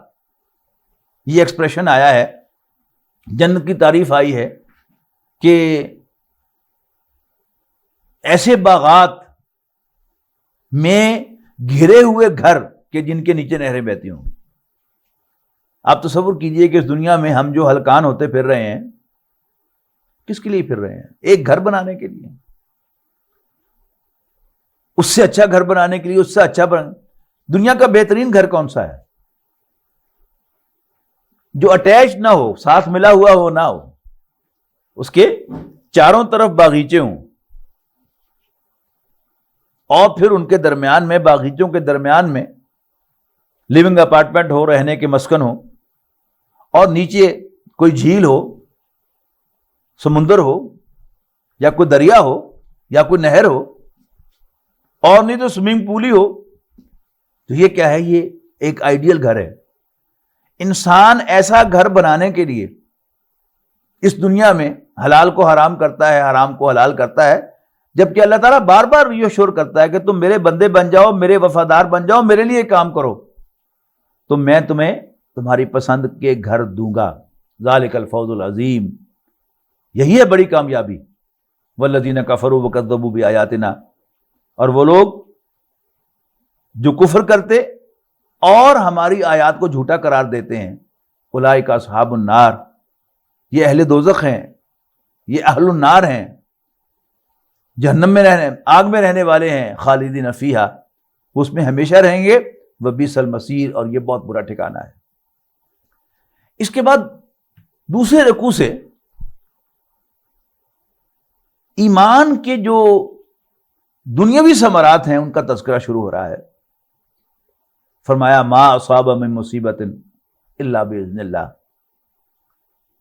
یہ ایکسپریشن آیا ہے، جنت کی تعریف آئی ہے کہ ایسے باغات میں گھرے ہوئے گھر کہ جن کے نیچے نہریں بہتی ہوں. آپ تصور کیجئے کہ اس دنیا میں ہم جو ہلکان ہوتے پھر رہے ہیں، کس کے لیے پھر رہے ہیں؟ ایک گھر بنانے کے لیے، اس سے اچھا گھر بنانے کے لیے، اس سے اچھا دنیا کا بہترین گھر کون سا ہے؟ جو اٹیچ نہ ہو، ساتھ ملا ہوا ہو نہ ہو، اس کے چاروں طرف باغیچے ہوں اور پھر ان کے درمیان میں، باغیچوں کے درمیان میں لیونگ اپارٹمنٹ ہو، رہنے کے مسکن ہو، اور نیچے کوئی جھیل ہو، سمندر ہو، یا کوئی دریا ہو، یا کوئی نہر ہو، اور نہیں تو سوئمنگ پول ہی ہو. تو یہ کیا ہے؟ یہ ایک آئیڈیل گھر ہے. انسان ایسا گھر بنانے کے لیے اس دنیا میں حلال کو حرام کرتا ہے، حرام کو حلال کرتا ہے، جبکہ اللہ تعالیٰ بار بار یہ شور کرتا ہے کہ تم میرے بندے بن جاؤ، میرے وفادار بن جاؤ، میرے لیے کام کرو تو میں تمہیں تمہاری پسند کے گھر دوں گا. ذالک الفوز العظیم، یہی ہے بڑی کامیابی. والذین کفروا وکذبوا بآیاتنا، اور وہ لوگ جو کفر کرتے اور ہماری آیات کو جھوٹا قرار دیتے ہیں، اولئک اصحاب النار، یہ اہل دوزخ ہیں، یہ اہل النار ہیں، جہنم میں رہنے، آگ میں رہنے والے ہیں. خالدین فیہا، وہ اس میں ہمیشہ رہیں گے. وبئس المصیر، اور یہ بہت برا ٹھکانہ ہے. اس کے بعد دوسرے رکوع سے ایمان کے جو دنیاوی ثمرات ہیں ان کا تذکرہ شروع ہو رہا ہے. فرمایا ما اصاب من مصیبت الا باذن اللہ،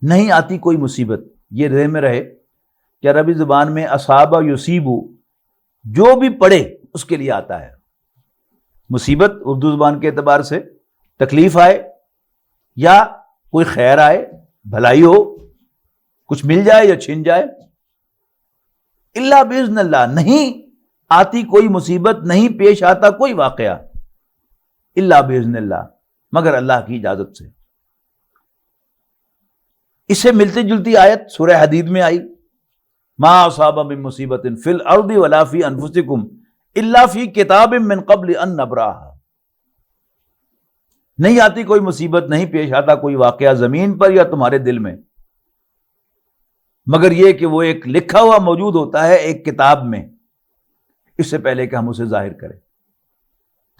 نہیں آتی کوئی مصیبت. یہ ذہن میں رہے کہ عربی زبان میں اصاب یصیب جو بھی پڑے اس کے لیے آتا ہے. مصیبت اردو زبان کے اعتبار سے تکلیف آئے یا کوئی خیر آئے، بھلائی ہو، کچھ مل جائے یا چھن جائے. الا باذن اللہ، نہیں آتی کوئی مصیبت، نہیں پیش آتا کوئی واقعہ الا باذن اللہ، مگر اللہ کی اجازت سے. اس سے ملتی جلتی آیت سورہ حدید میں آئی، ما اصاب من مصیبت فی الارض ولا فی انفسکم الا فی کتاب من قبل ان نبراها. نہیں آتی کوئی مصیبت، نہیں پیش آتا کوئی واقعہ زمین پر یا تمہارے دل میں، مگر یہ کہ وہ ایک لکھا ہوا موجود ہوتا ہے ایک کتاب میں، اس سے پہلے کہ ہم اسے ظاہر کریں.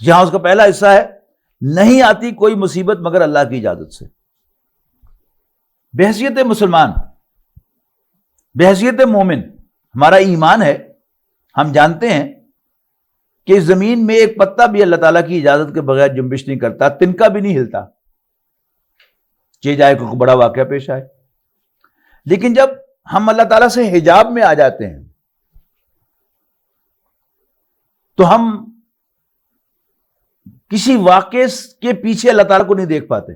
یہاں اس کا پہلا حصہ ہے نہیں آتی کوئی مصیبت مگر اللہ کی اجازت سے. بحیثیت مسلمان، بحیثیت مومن، ہمارا ایمان ہے، ہم جانتے ہیں کہ اس زمین میں ایک پتا بھی اللہ تعالیٰ کی اجازت کے بغیر جنبش نہیں کرتا، تنکا بھی نہیں ہلتا، چاہے جائے کوئی بڑا واقعہ پیش آئے. لیکن جب ہم اللہ تعالیٰ سے حجاب میں آ جاتے ہیں تو ہم کسی واقعے کے پیچھے اللہ تعالیٰ کو نہیں دیکھ پاتے.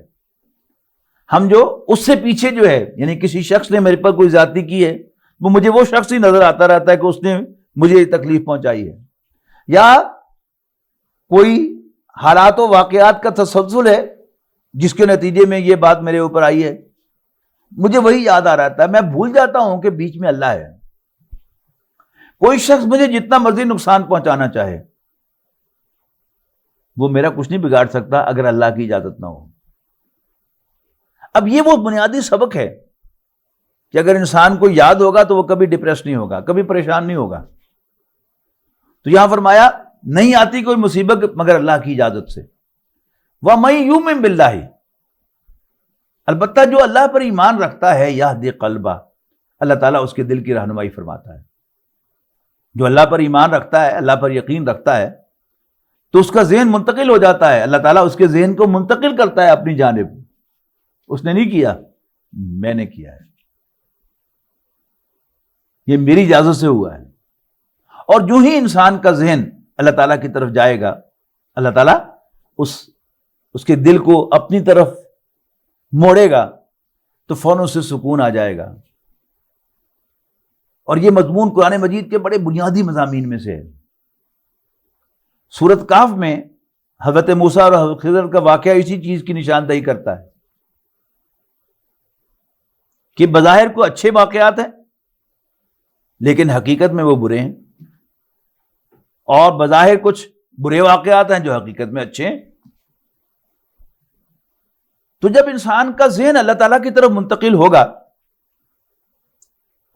ہم جو اس سے پیچھے جو ہے، یعنی کسی شخص نے میرے پر کوئی زیادتی کی ہے، وہ مجھے وہ شخص ہی نظر آتا رہتا ہے کہ اس نے مجھے یہ تکلیف پہنچائی ہے، یا کوئی حالات و واقعات کا تسلسل ہے جس کے نتیجے میں یہ بات میرے اوپر آئی ہے، مجھے وہی یاد آ رہتا ہے، میں بھول جاتا ہوں کہ بیچ میں اللہ ہے. کوئی شخص مجھے جتنا مرضی نقصان پہنچانا چاہے، وہ میرا کچھ نہیں بگاڑ سکتا اگر اللہ کی اجازت نہ ہو. اب یہ وہ بنیادی سبق ہے کہ اگر انسان کو یاد ہوگا تو وہ کبھی ڈپریس نہیں ہوگا، کبھی پریشان نہیں ہوگا. تو یہاں فرمایا نہیں آتی کوئی مصیبت مگر اللہ کی اجازت سے. وَمَن يُؤْمِن بِاللَّهِ، البتہ جو اللہ پر ایمان رکھتا ہے، یہدی قلبہ، اللہ تعالیٰ اس کے دل کی رہنمائی فرماتا ہے. جو اللہ پر ایمان رکھتا ہے، اللہ پر یقین رکھتا ہے، تو اس کا ذہن منتقل ہو جاتا ہے، اللہ تعالیٰ اس کے ذہن کو منتقل کرتا ہے اپنی جانب. اس نے نہیں کیا، میں نے کیا ہے، یہ میری اجازت سے ہوا ہے. اور جو ہی انسان کا ذہن اللہ تعالیٰ کی طرف جائے گا، اللہ تعالیٰ اس کے دل کو اپنی طرف موڑے گا. تو فوراً اس سے سکون آ جائے گا. اور یہ مضمون قرآن مجید کے بڑے بنیادی مضامین میں سے ہے. سورۃ کہف میں حضرت موسیٰ اور حضرت خضر کا واقعہ اسی چیز کی نشاندہی کرتا ہے کہ بظاہر کو اچھے واقعات ہیں لیکن حقیقت میں وہ برے ہیں، اور بظاہر کچھ برے واقعات ہیں جو حقیقت میں اچھے ہیں. تو جب انسان کا ذہن اللہ تعالیٰ کی طرف منتقل ہوگا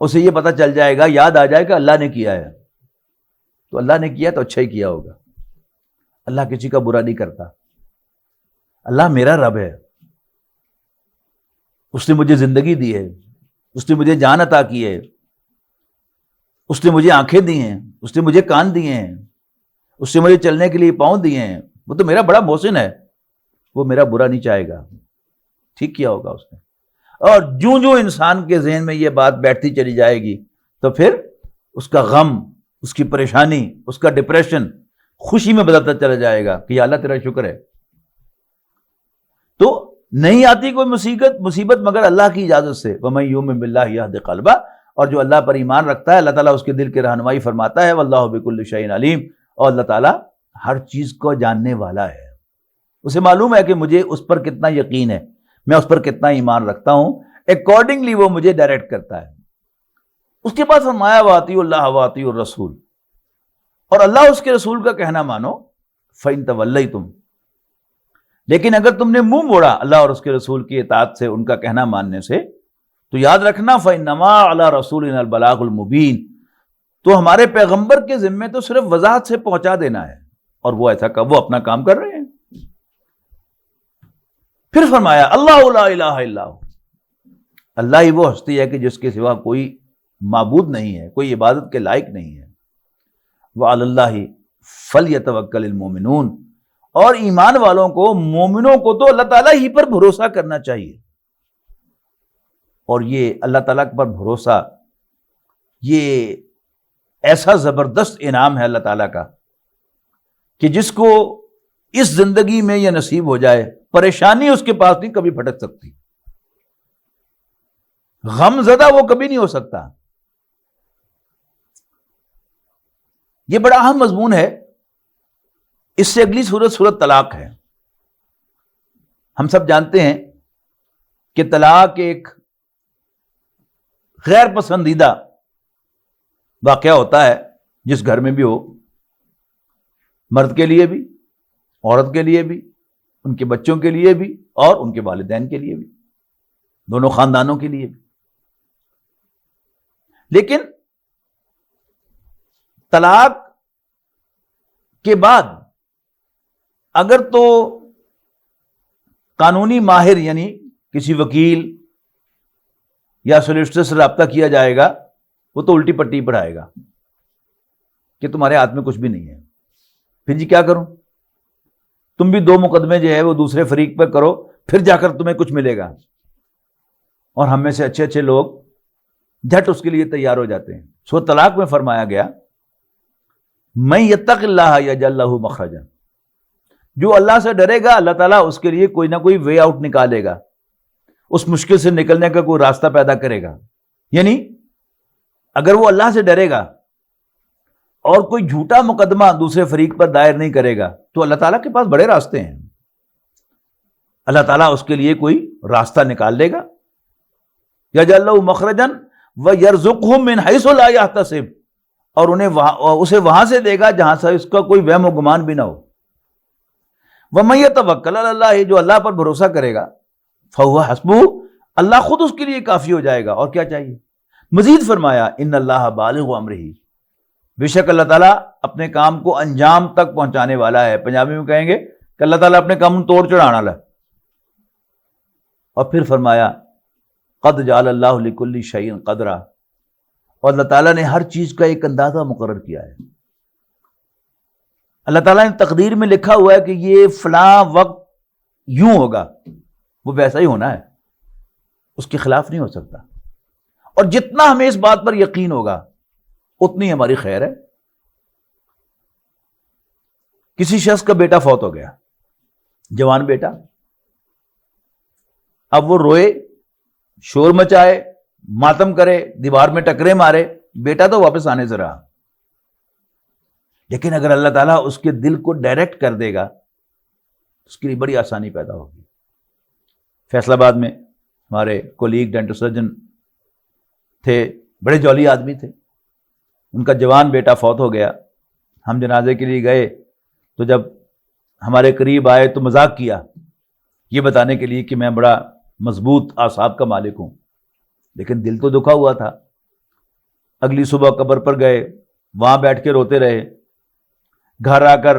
اسے یہ پتہ چل جائے گا، یاد آ جائے گا اللہ نے کیا ہے، تو اللہ نے کیا تو اچھا ہی کیا ہوگا. اللہ کسی کا برا نہیں کرتا. اللہ میرا رب ہے، اس نے مجھے زندگی دی ہے، اس نے مجھے جان عطا کی ہے، اس نے مجھے آنکھیں دی ہیں، اس نے مجھے کان دیے ہیں، اس نے مجھے چلنے کے لیے پاؤں دیے ہیں. وہ تو میرا بڑا محسن ہے، وہ میرا برا نہیں چاہے گا، ٹھیک کیا ہوگا اس نے. اور جو انسان کے ذہن میں یہ بات بیٹھتی چلی جائے گی تو پھر اس کا غم، اس کی پریشانی، اس کا ڈپریشن خوشی میں بدلتا چلا جائے گا کہ یا اللہ تیرا شکر ہے. تو نہیں آتی کوئی مصیبت مگر اللہ کی اجازت سے. وَمَن يُؤْمِن بِاللَّهِ يَهْدِ قَلْبَهُ، اور جو اللہ پر ایمان رکھتا ہے اللہ تعالیٰ اس کے دل کی رہنمائی فرماتا ہے. وَاللَّهُ بِكُلِّ شَيْءٍ عَلِيمٌ، اور اللہ تعالیٰ ہر چیز کو جاننے والا ہے. اسے معلوم ہے کہ مجھے اس پر کتنا یقین ہے، میں اس پر کتنا ایمان رکھتا ہوں، اکارڈنگلی وہ مجھے ڈائریکٹ کرتا ہے. اس کے بعد فرمایا وَأَطِیعُوا اللَّهَ وَأَطِیعُوا الرَّسُولَ، اور اللہ اس کے رسول کا کہنا مانو. فَإِن تَوَلَّیْتُمْ، لیکن اگر تم نے منہ موڑا اللہ اور اس کے رسول کی اطاعت سے، ان کا کہنا ماننے سے، تو یاد رکھنا فَإِنَّمَا عَلَىٰ رَسُولِنَا الْبَلَاغُ الْمُبِینُ، تو ہمارے پیغمبر کے ذمے تو صرف وضاحت سے پہنچا دینا ہے، اور وہ ایسا وہ اپنا کام کر رہے ہیں. پھر فرمایا اللہ لا الہ الا ہو، اللہ ہی وہ ہستی ہے کہ جس کے سوا کوئی معبود نہیں ہے، کوئی عبادت کے لائق نہیں ہے. وعلی اللہ فلیتوکل المؤمنون، اور ایمان والوں کو، مومنوں کو تو اللہ تعالیٰ ہی پر بھروسہ کرنا چاہیے. اور یہ اللہ تعالیٰ پر بھروسہ یہ ایسا زبردست انعام ہے اللہ تعالیٰ کا کہ جس کو اس زندگی میں یہ نصیب ہو جائے، پریشانی اس کے پاس نہیں کبھی پھٹک سکتی، غم زدہ وہ کبھی نہیں ہو سکتا. یہ بڑا اہم مضمون ہے. اس سے اگلی سورت طلاق ہے. ہم سب جانتے ہیں کہ طلاق ایک غیر پسندیدہ واقعہ ہوتا ہے جس گھر میں بھی ہو، مرد کے لیے بھی، عورت کے لیے بھی، ان کے بچوں کے لیے بھی، اور ان کے والدین کے لیے بھی، دونوں خاندانوں کے لیے بھی. لیکن طلاق کے بعد اگر تو قانونی ماہر یعنی کسی وکیل یا سولیسٹر سے رابطہ کیا جائے گا، وہ تو الٹی پٹی پڑھائے گا کہ تمہارے ہاتھ میں کچھ بھی نہیں ہے. پھر جی کیا کروں؟ تم بھی 2 مقدمے جو ہے وہ دوسرے فریق پہ کرو، پھر جا کر تمہیں کچھ ملے گا. اور ہم میں سے اچھے اچھے لوگ جھٹ اس کے لیے تیار ہو جاتے ہیں. سورۃ طلاق میں فرمایا گیا من یتق اللہ یجعل لہ مخرجا، جو اللہ سے ڈرے گا اللہ تعالیٰ اس کے لیے کوئی نہ کوئی وے آؤٹ نکالے گا، اس مشکل سے نکلنے کا کوئی راستہ پیدا کرے گا. یعنی اگر وہ اللہ سے ڈرے گا اور کوئی جھوٹا مقدمہ دوسرے فریق پر دائر نہیں کرے گا تو اللہ تعالیٰ کے پاس بڑے راستے ہیں، اللہ تعالیٰ اس کے لیے کوئی راستہ نکال دے گا. یجعل لہ مخرجا ویرزقہ من حیث لا یحتسب، اور اسے وہاں سے دے گا جہاں سے اس کا کوئی وہم و گمان بھی نہ ہو. وَمَن يَتَوَکَّلْ عَلَى اللَّهِ، جو اللہ پر بھروسہ کرے گا، فَهُوَ حَسْبُهُ، اللہ خود اس کے لیے کافی ہو جائے گا. اور کیا چاہیے؟ مزید فرمایا ان اللہ بالغ امرہ، بے شک اللہ تعالیٰ اپنے کام کو انجام تک پہنچانے والا ہے. پنجابی میں کہیں گے کہ اللہ تعالیٰ اپنے کام توڑ چڑھانا ہے. اور پھر فرمایا قد جعل اللہ لکل شیء قدرا، اور اللہ تعالیٰ نے ہر چیز کا ایک اندازہ مقرر کیا ہے. اللہ تعالیٰ نے تقدیر میں لکھا ہوا ہے کہ یہ فلاں وقت یوں ہوگا، وہ ویسا ہی ہونا ہے، اس کے خلاف نہیں ہو سکتا. اور جتنا ہمیں اس بات پر یقین ہوگا اتنی ہماری خیر ہے. کسی شخص کا بیٹا فوت ہو گیا، جوان بیٹا، اب وہ روئے شور مچائے، ماتم کرے، دیوار میں ٹکرے مارے، بیٹا تو واپس آنے سے رہا. لیکن اگر اللہ تعالیٰ اس کے دل کو ڈائریکٹ کر دے گا اس کے لیے بڑی آسانی پیدا ہوگی. فیصل آباد میں ہمارے کولیگ ڈینٹل سرجن تھے، بڑے جولی آدمی تھے. ان کا جوان بیٹا فوت ہو گیا. ہم جنازے کے لیے گئے تو جب ہمارے قریب آئے تو مذاق کیا، یہ بتانے کے لیے کہ میں بڑا مضبوط اعصاب کا مالک ہوں، لیکن دل تو دکھا ہوا تھا. اگلی صبح قبر پر گئے، وہاں بیٹھ کے روتے رہے. گھر آ کر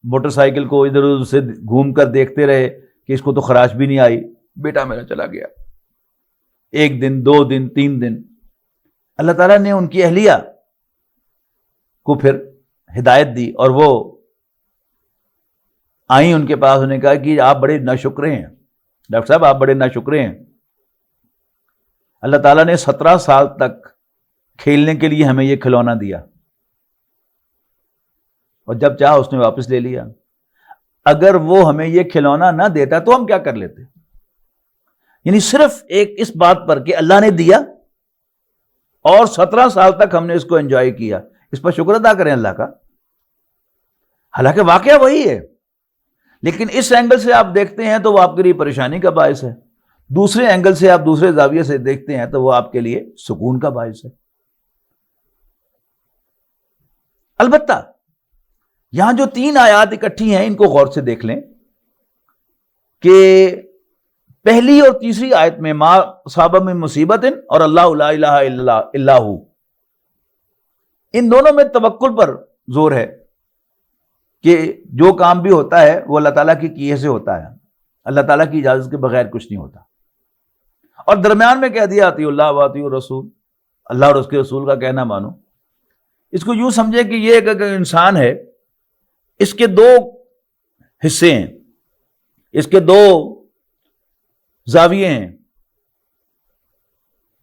موٹر سائیکل کو ادھر ادھر سے گھوم کر دیکھتے رہے کہ اس کو تو خراش بھی نہیں آئی. بیٹا میرا چلا گیا. 1 دن 2 دن 3 دن. اللہ تعالیٰ نے ان کی اہلیہ کو پھر ہدایت دی اور وہ آئیں ان کے پاس. انہوں نے کہا کہ آپ بڑے ناشکرے ہیں ڈاکٹر صاحب، آپ بڑے ناشکرے ہیں. اللہ تعالیٰ نے 17 سال تک کھیلنے کے لیے ہمیں یہ کھلونا دیا اور جب چاہا اس نے واپس لے لیا. اگر وہ ہمیں یہ کھلونا نہ دیتا تو ہم کیا کر لیتے؟ یعنی صرف ایک اس بات پر کہ اللہ نے دیا اور 17 سال تک ہم نے اس کو انجوائے کیا، اس پر شکر ادا کریں اللہ کا. حالانکہ واقعہ وہی ہے، لیکن اس اینگل سے آپ دیکھتے ہیں تو وہ آپ کے لیے پریشانی کا باعث ہے. دوسرے اینگل سے آپ دوسرے زاویے سے دیکھتے ہیں تو وہ آپ کے لیے سکون کا باعث ہے. البتہ یہاں جو 3 آیات اکٹھی ہیں ان کو غور سے دیکھ لیں کہ پہلی اور تیسری آیت میں ما اصاب من مصیبت اور اللہ لا الہ الا ہو، ان دونوں میں توکل پر زور ہے کہ جو کام بھی ہوتا ہے وہ اللہ تعالیٰ کی کیے سے ہوتا ہے، اللہ تعالیٰ کی اجازت کے بغیر کچھ نہیں ہوتا. اور درمیان میں کہہ دیا اطیعوا اللہ واطیعوا الرسول، اللہ اور اس کے رسول کا کہنا مانو. اس کو یوں سمجھے کہ یہ ایک انسان ہے، اس کے 2 حصے ہیں، اس کے 2 زاویے ہیں.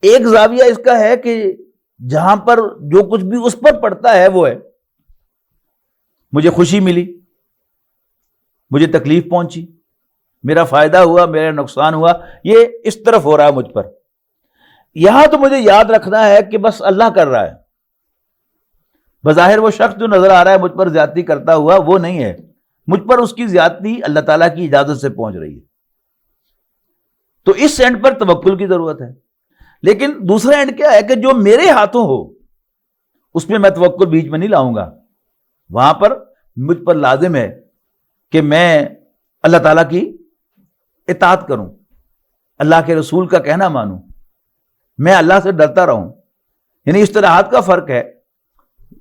ایک زاویہ اس کا ہے کہ جہاں پر جو کچھ بھی اس پر پڑتا ہے وہ ہے مجھے خوشی ملی، مجھے تکلیف پہنچی، میرا فائدہ ہوا، میرا نقصان ہوا، یہ اس طرف ہو رہا ہے مجھ پر. یہاں تو مجھے یاد رکھنا ہے کہ بس اللہ کر رہا ہے. بظاہر وہ شخص جو نظر آ رہا ہے مجھ پر زیادتی کرتا ہوا وہ نہیں ہے، مجھ پر اس کی زیادتی اللہ تعالیٰ کی اجازت سے پہنچ رہی ہے. تو اس اینڈ پر توکل کی ضرورت ہے. لیکن دوسرا اینڈ کیا ہے کہ جو میرے ہاتھوں ہو اس میں توکل بیچ میں نہیں لاؤں گا. وہاں پر مجھ پر لازم ہے کہ میں اللہ تعالیٰ کی اطاعت کروں، اللہ کے رسول کا کہنا مانوں، میں اللہ سے ڈرتا رہوں. یعنی اصطلاحات کا فرق ہے.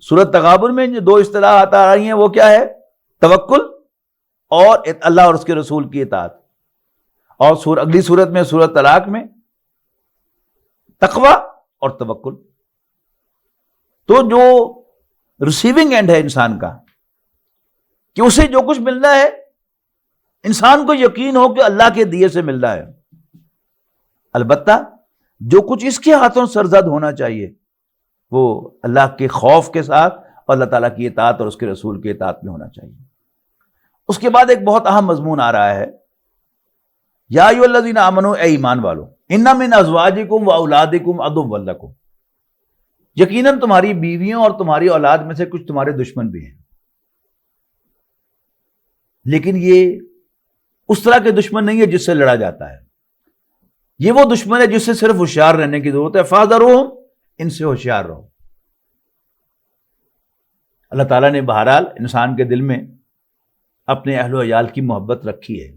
سورۃ تغابن میں جو 2 اصطلاحات آ رہی ہیں وہ کیا ہے؟ توکل اور اللہ اور اس کے رسول کی اطاعت. اور اگلی سورت میں سورۃ طلاق میں تقوی اور توکل. تو جو ریسیونگ اینڈ ہے انسان کا کہ اسے جو کچھ ملنا ہے انسان کو یقین ہو کہ اللہ کے دیے سے مل رہا ہے. البتہ جو کچھ اس کے ہاتھوں سرزد ہونا چاہیے وہ اللہ کے خوف کے ساتھ اور اللہ تعالیٰ کی اطاعت اور اس کے رسول کی اطاعت میں ہونا چاہیے. اس کے بعد ایک بہت اہم مضمون آ رہا ہے، یا ایھا الذین آمنوا، اے ایمان والو، ان من ازواجکم و اولادکم عدوا لکم، یقیناً تمہاری بیویوں اور تمہاری اولاد میں سے کچھ تمہارے دشمن بھی ہیں. لیکن یہ اس طرح کے دشمن نہیں ہے جس سے لڑا جاتا ہے، یہ وہ دشمن ہے جس سے صرف ہوشیار رہنے کی ضرورت ہے. فاحذروہم، ان سے ہوشیار رہو. اللہ تعالیٰ نے بہرحال انسان کے دل میں اپنے اہل و عیال کی محبت رکھی ہے،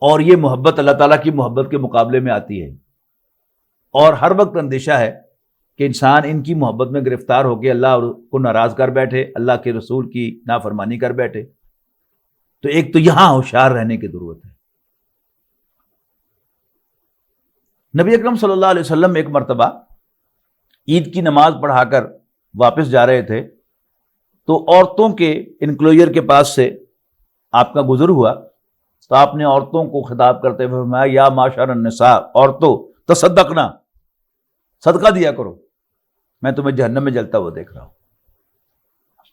اور یہ محبت اللہ تعالیٰ کی محبت کے مقابلے میں آتی ہے. اور ہر وقت اندیشہ ہے کہ انسان ان کی محبت میں گرفتار ہو کے اللہ کو ناراض کر بیٹھے، اللہ کے رسول کی نافرمانی کر بیٹھے. تو ایک تو یہاں ہوشیار رہنے کی ضرورت ہے. نبی اکرم صلی اللہ علیہ وسلم ایک مرتبہ عید کی نماز پڑھا کر واپس جا رہے تھے تو عورتوں کے انکلوجر کے پاس سے آپ کا گزر ہوا تو آپ نے عورتوں کو خطاب کرتے ہوئے فرمایا، یا معاشر النساء، عورتوں تصدقنا، صدقہ دیا کرو، میں تمہیں جہنم میں جلتا ہوا دیکھ رہا ہوں.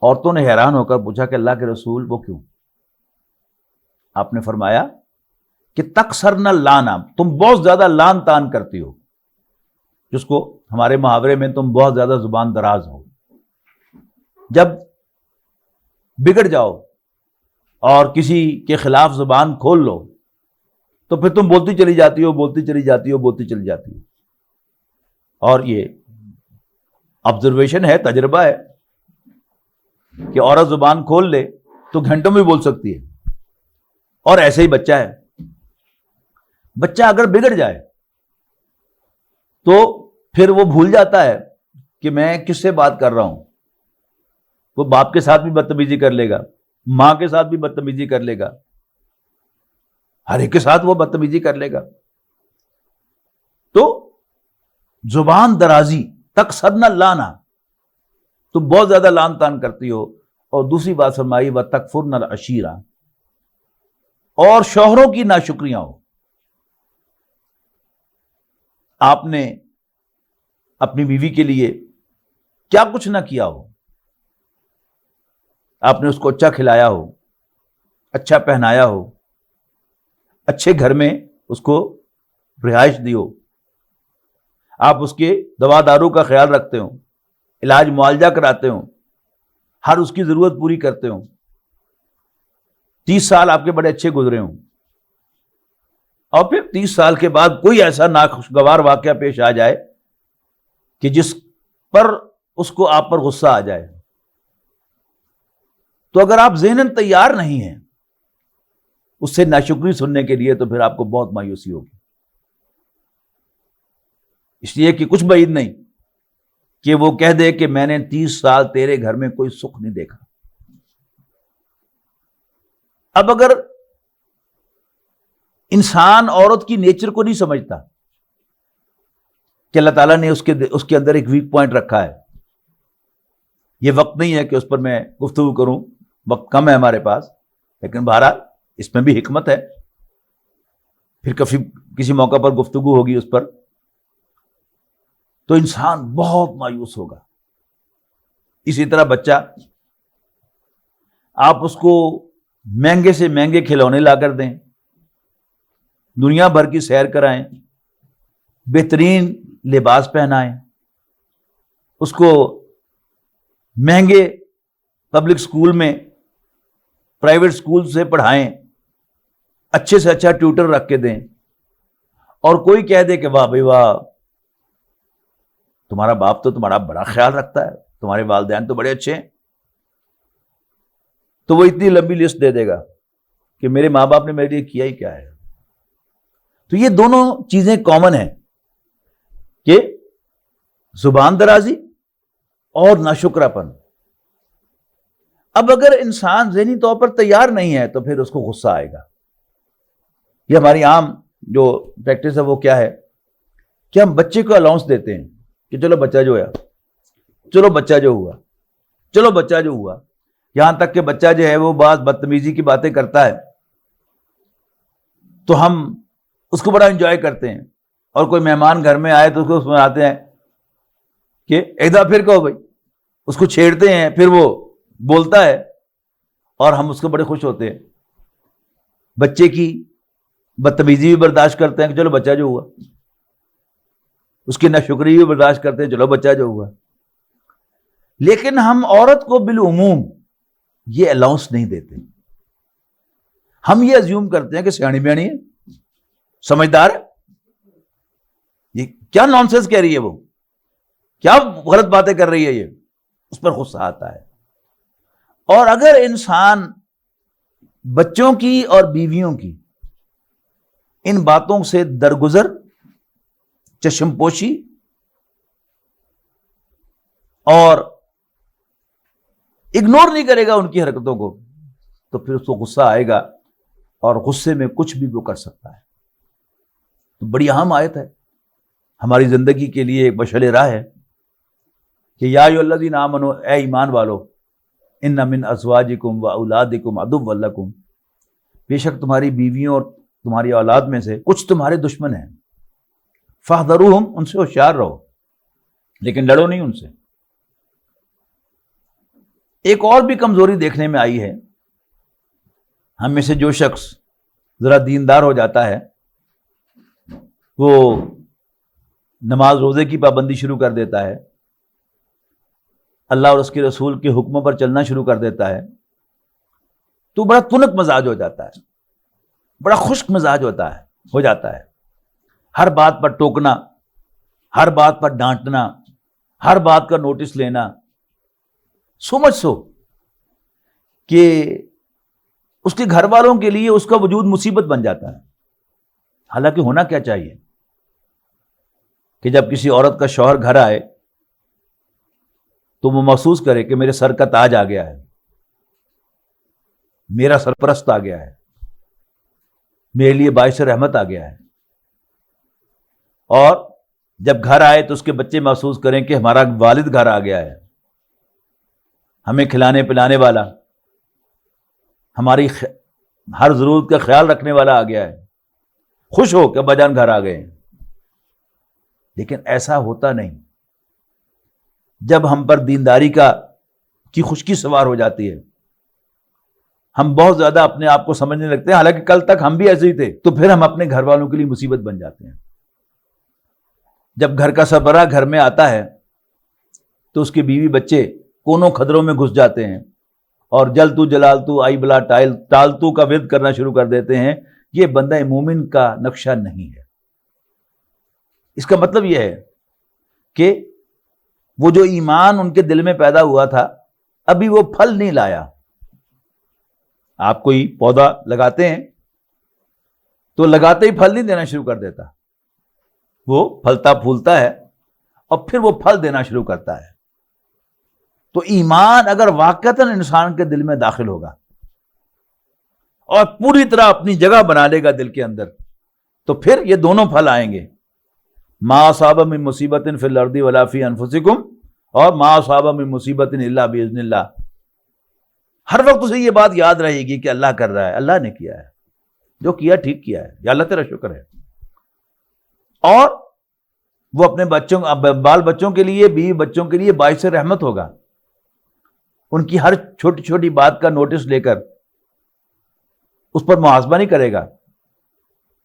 عورتوں نے حیران ہو کر پوچھا کہ اللہ کے رسول وہ کیوں؟ آپ نے فرمایا کہ تکثرن اللانا، تم بہت زیادہ لان تان کرتی ہو، جس کو ہمارے محاورے میں تم بہت زیادہ زبان دراز ہو. جب بگڑ جاؤ اور کسی کے خلاف زبان کھول لو تو پھر تم بولتی چلی جاتی ہو، بولتی چلی جاتی ہو، بولتی چلی جاتی ہو. اور یہ آبزرویشن ہے، تجربہ ہے کہ عورت زبان کھول لے تو گھنٹوں میں بول سکتی ہے. اور ایسے ہی بچہ ہے، بچہ اگر بگڑ جائے تو پھر وہ بھول جاتا ہے کہ میں کس سے بات کر رہا ہوں. وہ باپ کے ساتھ بھی بدتمیزی کر لے گا، ماں کے ساتھ بھی بدتمیزی کر لے گا، ہر ایک کے ساتھ وہ بدتمیزی کر لے گا. تو زبان درازی، تکثرن اللانا، تم بہت زیادہ لان تان کرتی ہو. اور دوسری بات فرمائی وَتَكْفُرْنَ الْعَشِيرَ، اور شوہروں کی ناشکریاں ہو. آپ نے اپنی بیوی کے لیے کیا کچھ نہ کیا ہو، آپ نے اس کو اچھا کھلایا ہو، اچھا پہنایا ہو، اچھے گھر میں اس کو رہائش دی ہو، آپ اس کے دوا دارو کا خیال رکھتے ہو، علاج معالجہ کراتے ہو، ہر اس کی ضرورت پوری کرتے ہو، 30 سال آپ کے بڑے اچھے گزرے ہوں، اور پھر 30 سال کے بعد کوئی ایسا ناخوشگوار واقعہ پیش آ جائے کہ جس پر اس کو آپ پر غصہ آ جائے، تو اگر آپ ذہناً تیار نہیں ہیں اس سے ناشکری سننے کے لیے تو پھر آپ کو بہت مایوسی ہوگی. اس لیے کہ کچھ بعید نہیں کہ وہ کہہ دے کہ میں نے 30 سال تیرے گھر میں کوئی سکھ نہیں دیکھا. اب اگر انسان عورت کی نیچر کو نہیں سمجھتا کہ اللہ تعالیٰ نے اس کے اندر ایک ویک پوائنٹ رکھا ہے، یہ وقت نہیں ہے کہ اس پر میں گفتگو کروں، وقت کم ہے ہمارے پاس، لیکن بہرحال اس میں بھی حکمت ہے، پھر کسی موقع پر گفتگو ہوگی اس پر. تو انسان بہت مایوس ہوگا. اسی طرح بچہ، آپ اس کو مہنگے سے مہنگے کھلونے لا کر دیں، دنیا بھر کی سیر کرائیں، بہترین لباس پہنائیں، اس کو مہنگے پبلک سکول میں، پرائیویٹ سکول سے پڑھائیں، اچھے سے اچھا ٹیوٹر رکھ کے دیں، اور کوئی کہہ دے کہ واہ بھائی واہ، تمہارا باپ تو تمہارا بڑا خیال رکھتا ہے، تمہارے والدین تو بڑے اچھے ہیں، تو وہ اتنی لمبی لسٹ دے دے گا کہ میرے ماں باپ نے میرے لیے کیا ہی کیا ہے. تو یہ دونوں چیزیں کامن ہیں کہ زبان درازی اور ناشکراپن. اب اگر انسان ذہنی طور پر تیار نہیں ہے تو پھر اس کو غصہ آئے گا. یہ ہماری عام جو پریکٹس ہے وہ کیا ہے کہ ہم بچے کو الاؤنس دیتے ہیں کہ چلو بچہ جو ہے، چلو بچہ جو ہوا، چلو بچہ جو ہوا، یہاں تک کہ بچہ جو ہے وہ بعض بدتمیزی کی باتیں کرتا ہے تو ہم اس کو بڑا انجوائے کرتے ہیں، اور کوئی مہمان گھر میں آئے تو اس کو سناتے ہیں کہ ایدا پھر کہو بھائی، اس کو چھیڑتے ہیں، پھر وہ بولتا ہے اور ہم اس کو بڑے خوش ہوتے ہیں. بچے کی بدتمیزی بھی برداشت کرتے ہیں کہ چلو بچہ جو ہوا، اس کی ناشکری بھی برداشت کرتے ہیں، چلو بچہ جو ہوا. لیکن ہم عورت کو بالعموم یہ الاؤنس نہیں دیتے. ہم یہ ازیوم کرتے ہیں کہ سیاڑی بیانی ہے، سمجھدار ہے، یہ کیا نانسنس کہہ رہی ہے، وہ کیا غلط باتیں کر رہی ہے، یہ اس پر غصہ آتا ہے. اور اگر انسان بچوں کی اور بیویوں کی ان باتوں سے درگزر، چشم پوشی اور اگنور نہیں کرے گا ان کی حرکتوں کو، تو پھر اس کو غصہ آئے گا، اور غصے میں کچھ بھی وہ کر سکتا ہے. تو بڑی اہم آیت ہے ہماری زندگی کے لیے، ایک مشعل راہ ہے کہ یا ایھا الذین آمنوا، اے ایمان والو، ان من ازواجکم و اولادکم عدوا لکم، بے شک تمہاری بیویوں اور تمہاری اولاد میں سے کچھ تمہارے دشمن ہیں، فاحذروہم، ان سے ہوشیار رہو، لیکن لڑو نہیں ان سے. ایک اور بھی کمزوری دیکھنے میں آئی ہے، ہم میں سے جو شخص ذرا دیندار ہو جاتا ہے، وہ نماز روزے کی پابندی شروع کر دیتا ہے، اللہ اور اس کے رسول کے حکموں پر چلنا شروع کر دیتا ہے، تو بڑا تنک مزاج ہو جاتا ہے، بڑا خشک مزاج ہو جاتا ہے، ہر بات پر ٹوکنا، ہر بات پر ڈانٹنا، ہر بات کا نوٹس لینا، سو مچ سو کہ اس کے گھر والوں کے لیے اس کا وجود مصیبت بن جاتا ہے۔ حالانکہ ہونا کیا چاہیے کہ جب کسی عورت کا شوہر گھر آئے تو وہ محسوس کرے کہ میرے سر کا تاج آ گیا ہے، میرا سرپرست آ گیا ہے، میرے لیے باعث رحمت آ گیا ہے، اور جب گھر آئے تو اس کے بچے محسوس کریں کہ ہمارا والد گھر آ گیا ہے، ہمیں کھلانے پلانے والا، ہماری ہر ضرورت کا خیال رکھنے والا آ گیا ہے، خوش ہو کہ ابا جان گھر آ گئے ہیں۔ لیکن ایسا ہوتا نہیں۔ جب ہم پر دینداری کی خشکی سوار ہو جاتی ہے، ہم بہت زیادہ اپنے آپ کو سمجھنے لگتے ہیں، حالانکہ کل تک ہم بھی ایسے ہی تھے، تو پھر ہم اپنے گھر والوں کے لیے مصیبت بن جاتے ہیں۔ جب گھر کا سربراہ گھر میں آتا ہے تو اس کے بیوی بچے کونوں خدروں میں گھس جاتے ہیں اور جل تو جلال تو آئی بلا ٹال تو کا ورد کرنا شروع کر دیتے ہیں۔ یہ بندہ مومن کا نقشہ نہیں ہے۔ اس کا مطلب یہ ہے کہ وہ جو ایمان ان کے دل میں پیدا ہوا تھا ابھی وہ پھل نہیں لایا۔ آپ کوئی پودا لگاتے ہیں تو لگاتے ہی پھل نہیں دینا شروع کر دیتا، وہ پھلتا پھولتا ہے اور پھر وہ پھل دینا شروع کرتا ہے۔ تو ایمان اگر واقعتاً انسان کے دل میں داخل ہوگا اور پوری طرح اپنی جگہ بنا لے گا دل کے اندر، تو پھر یہ دونوں پھل آئیں گے، ما اصاب من مصیبت فی الارض ولا فی انفسکم، اور ما اصاب من مصیبت الا باذن اللہ۔ ہر وقت اسے یہ بات یاد رہے گی کہ اللہ کر رہا ہے، اللہ نے کیا ہے، جو کیا ٹھیک کیا ہے، یا اللہ تیرا شکر ہے۔ اور وہ اپنے بچوں بال بچوں کے لیے، بیوی بچوں کے لیے باعث رحمت ہوگا، ان کی ہر چھوٹی چھوٹی بات کا نوٹس لے کر اس پر محاسبہ نہیں کرے گا،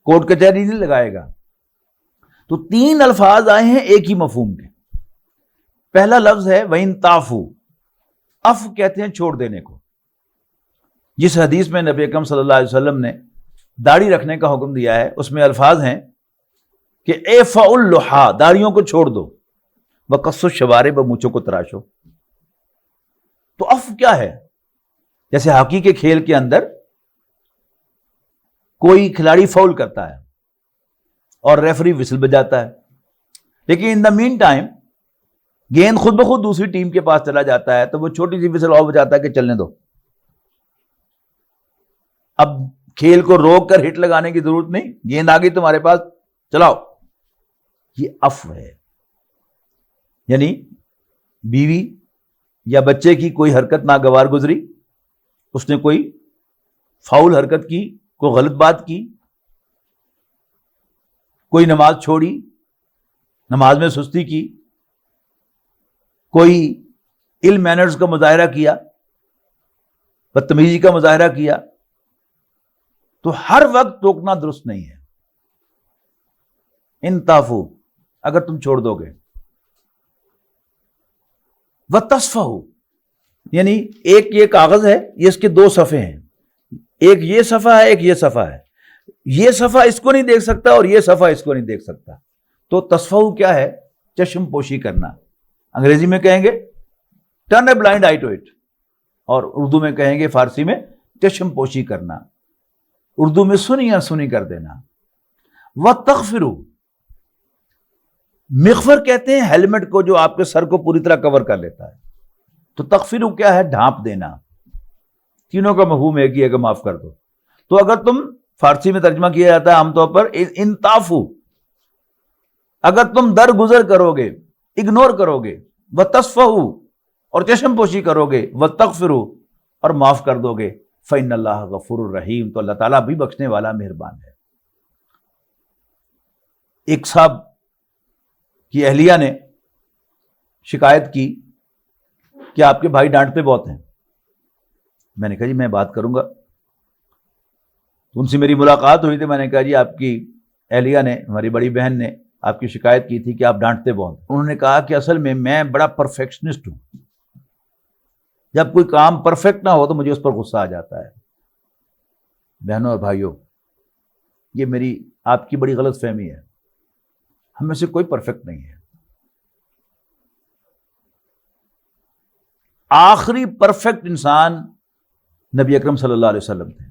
کورٹ کچہری نہیں لگائے گا۔ تو تین الفاظ آئے ہیں ایک ہی مفہوم کے۔ پہلا لفظ ہے وَإِن تَعْفُوا، عفو کہتے ہیں چھوڑ دینے کو۔ جس حدیث میں نبی اکرم صلی اللہ علیہ وسلم نے داڑھی رکھنے کا حکم دیا ہے، اس میں الفاظ ہیں کہ اعفوا اللحا، داڑھیوں کو چھوڑ دو، وقصوا الشوارب، مونچھوں کو تراشو۔ تو عفو کیا ہے؟ جیسے ہاکی کے کھیل کے اندر کوئی کھلاڑی فاؤل کرتا ہے اور ریفری وسل بجاتا ہے، لیکن ان دا مین ٹائم گیند خود بخود دوسری ٹیم کے پاس چلا جاتا ہے، تو وہ چھوٹی سی وسل اور بجاتا ہے کہ چلنے دو، اب کھیل کو روک کر ہٹ لگانے کی ضرورت نہیں، گیند آ گئی تمہارے پاس، چلاؤ۔ یہ عفو ہے۔ یعنی بیوی یا بچے کی کوئی حرکت ناگوار گزری، اس نے کوئی فاؤل حرکت کی، کوئی غلط بات کی، کوئی نماز چھوڑی، نماز میں سستی کی، کوئی ill manners کا مظاہرہ کیا، بدتمیزی کا مظاہرہ کیا، تو ہر وقت ٹوکنا درست نہیں ہے۔ ان تعفو، اگر تم چھوڑ دو گے، وتصفحوا، یعنی ایک یہ کاغذ ہے، یہ اس کے دو صفحے ہیں، ایک یہ صفحہ ہے، ایک یہ صفحہ ہے، یہ صفحہ اس کو نہیں دیکھ سکتا اور یہ صفحہ اس کو نہیں دیکھ سکتا۔ تو تصفح کیا ہے؟ چشم پوشی کرنا۔ انگریزی میں کہیں گے turn a blind eye to it, اور اردو میں کہیں گے، فارسی میں، چشم پوشی کرنا۔ اردو میں سنی یا سنی کر دینا۔ وَتَغْفِرُوا، مغفر کہتے ہیں ہیلمٹ کو جو آپ کے سر کو پوری طرح کور کر لیتا ہے۔ تو تغفروا کیا ہے؟ ڈھانپ دینا۔ تینوں کا مفہوم ایک ہی ہے کہ معاف کر دو۔ تو اگر تم، فارسی میں ترجمہ کیا جاتا ہے عام طور پر ان تعفو، اگر تم درگزر کرو گے، اگنور کرو گے، وتصفحوا، اور چشم پوشی کرو گے، وتغفروا، اور معاف کر دو گے، فإن اللہ غفور رحیم، تو اللہ تعالیٰ بھی بخشنے والا مہربان ہے۔ ایک صاحب کی اہلیہ نے شکایت کی کہ آپ کے بھائی ڈانٹتے بہت ہیں۔ میں نے کہا جی میں بات کروں گا۔ تو ان سے میری ملاقات ہوئی تھی، میں نے کہا جی آپ کی اہلیہ نے، ہماری بڑی بہن نے آپ کی شکایت کی تھی کہ آپ ڈانٹتے بہت. انہوں نے کہا کہ اصل میں بڑا پرفیکشنسٹ ہوں، جب کوئی کام پرفیکٹ نہ ہو تو مجھے اس پر غصہ آ جاتا ہے. بہنوں اور بھائیوں، یہ میری آپ کی بڑی غلط فہمی ہے، ہم میں سے کوئی پرفیکٹ نہیں ہے. آخری پرفیکٹ انسان نبی اکرم صلی اللہ علیہ وسلم تھے،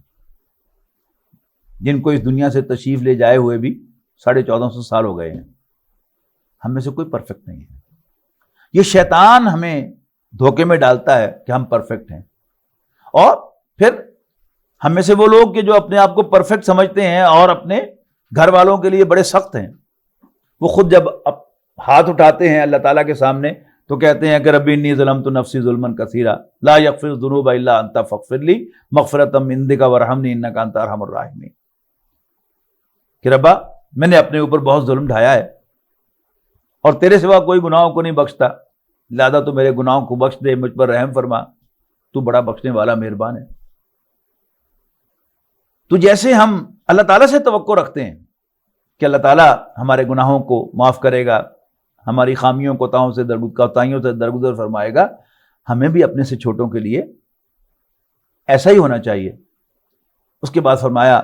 جن کو اس دنیا سے تشریف لے جائے ہوئے بھی 1450 سال ہو گئے ہیں. ہم میں سے کوئی پرفیکٹ نہیں ہے. یہ شیطان ہمیں دھوکے میں ڈالتا ہے کہ ہم پرفیکٹ ہیں، اور پھر ہم میں سے وہ لوگ کہ جو اپنے آپ کو پرفیکٹ سمجھتے ہیں اور اپنے گھر والوں کے لیے بڑے سخت ہیں، وہ خود جب ہاتھ اٹھاتے ہیں اللہ تعالیٰ کے سامنے تو کہتے ہیں کہ ربی انی ظلمت نفسی ظلما کثیرا لا یغفر الذنوب الا انت فاغفر لی مغفرۃ من عندک وارحمنی انک انت ارحم الراحمین، کہ ربا میں نے اپنے اوپر بہت ظلم ڈھایا ہے اور تیرے سوا کوئی گناہوں کو نہیں بخشتا، لہذا تو میرے گناہوں کو بخش دے، مجھ پر رحم فرما، تو بڑا بخشنے والا مہربان ہے. تو جیسے ہم اللہ تعالیٰ سے توقع رکھتے ہیں کہ اللہ تعالیٰ ہمارے گناہوں کو معاف کرے گا، ہماری خامیوں کوتاہیوں سے درگزر فرمائے گا، ہمیں بھی اپنے سے چھوٹوں کے لیے ایسا ہی ہونا چاہیے. اس کے بعد فرمایا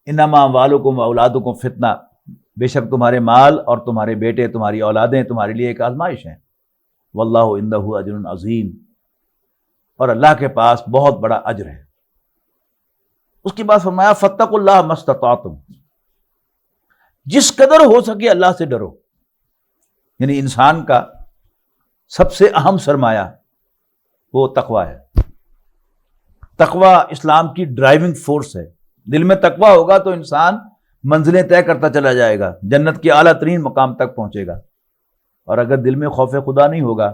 انما اموالکم واولادکم فتنہ، بے شک تمہارے مال اور تمہارے بیٹے، تمہاری اولادیں تمہارے لیے ایک آزمائش ہیں. واللہ عندہ اجر عظیم، اور اللہ کے پاس بہت بڑا اجر ہے. اس کے بعد فرمایا فاتقوا اللہ ما استطعتم، جس قدر ہو سکے اللہ سے ڈرو. یعنی انسان کا سب سے اہم سرمایہ وہ تقوی ہے. تقوی اسلام کی ڈرائیونگ فورس ہے. دل میں تقوی ہوگا تو انسان منزلیں طے کرتا چلا جائے گا، جنت کے اعلیٰ ترین مقام تک پہنچے گا. اور اگر دل میں خوف خدا نہیں ہوگا،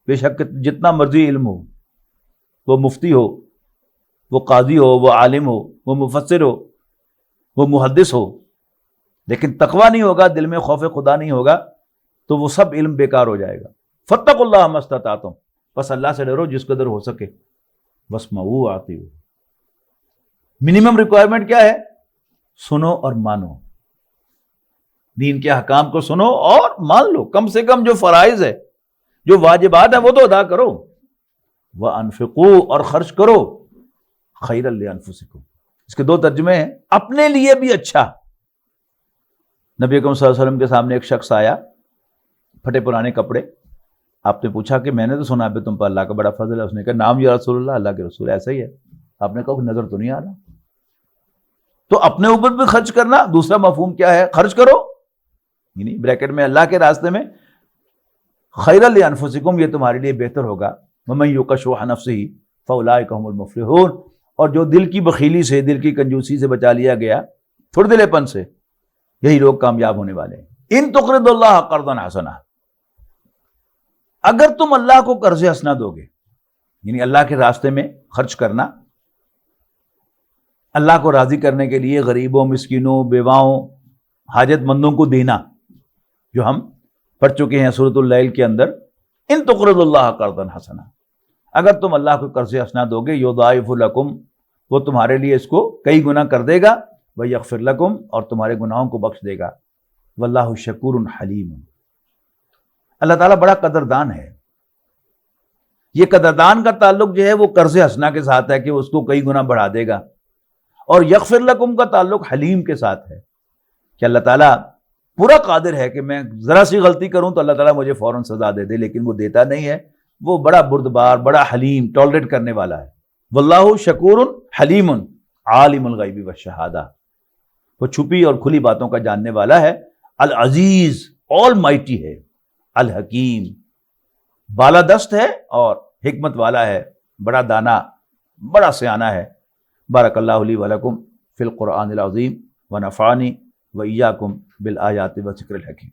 بے شک جتنا مرضی علم ہو، وہ مفتی ہو، وہ قاضی ہو، وہ عالم ہو، وہ مفسر ہو، وہ محدث ہو، لیکن تقوی نہیں ہوگا، دل میں خوف خدا نہیں ہوگا، تو وہ سب علم بیکار ہو جائے گا. فاتقوا اللہ ما استطعتم، بس اللہ سے ڈرو جس قدر ہو سکے. واسمعوا واطیعوا، منیمم ریکوائرمنٹ کیا ہے؟ سنو اور مانو. دین کے احکام کو سنو اور مان لو، کم سے کم جو فرائض ہے، جو واجبات ہیں وہ تو ادا کرو. وانفقوا، اور خرچ کرو، خیرا لانفسکم. اس کے دو ترجمے ہیں، اپنے لیے بھی اچھا. نبی اکرم صلی اللہ علیہ وسلم کے سامنے ایک شخص آیا، پھٹے پرانے کپڑے. آپ نے پوچھا کہ میں نے تو سنا ہے تم پر اللہ کا بڑا فضل ہے. اس نے کہا نام یا رسول اللہ، اللہ کے رسول. ایسا ہی ہے. آپ نے کہا کہ نظر تو نہیں آ رہا. تو اپنے اوپر بھی خرچ کرنا. دوسرا مفہوم کیا ہے؟ خرچ کرو، یعنی بریکٹ میں اللہ کے راستے میں. خیرا لانفسکم، یہ تمہارے لیے بہتر ہوگا. ومن یوق شح نفسہ فاولئک هم المفلحون، اور جو دل کی بخیلی سے، دل کی کنجوسی سے بچا لیا گیا، تھوڑے دلے پن سے، یہی لوگ کامیاب ہونے والے ہیں. ان تقرضوا اللہ قرضا حسنا، اگر تم اللہ کو قرض حسنا دو گے، یعنی اللہ کے راستے میں خرچ کرنا، اللہ کو راضی کرنے کے لیے غریبوں، مسکینوں، بیواؤں، حاجت مندوں کو دینا، جو ہم پڑھ چکے ہیں سورۃ اللیل کے اندر. ان تقرضوا اللہ قرضا حسنا، اگر تم اللہ کو قرض حسنا دو گے، یضاعف لکم، وہ تمہارے لیے اس کو کئی گنا کر دے گا. ویغفر لکم، اور تمہارے گناہوں کو بخش دے گا. واللہ شکور حلیم، اللہ تعالیٰ بڑا قدردان ہے. یہ قدردان کا تعلق جو ہے وہ قرض حسنا کے ساتھ ہے کہ اس کو کئی گنا بڑھا دے گا، اور یغفر لکم کا تعلق حلیم کے ساتھ ہے کہ اللہ تعالیٰ پورا قادر ہے کہ میں ذرا سی غلطی کروں تو اللہ تعالیٰ مجھے فوراً سزا دے دے، لیکن وہ دیتا نہیں ہے. وہ بڑا بردبار، بڑا حلیم، ٹالریٹ کرنے والا ہے. واللہ شکور حلیم عالم الغیب والشہادہ، وہ چھپی اور کھلی باتوں کا جاننے والا ہے. العزیز، آل مائٹی ہے. الحکیم، بالادست ہے اور حکمت والا ہے، بڑا دانا، بڑا سیانہ ہے. بارک اللہ لی ولکم فی القرآن العظیم ونفعنی وإیاکم بالآیات والذکر الحکیم.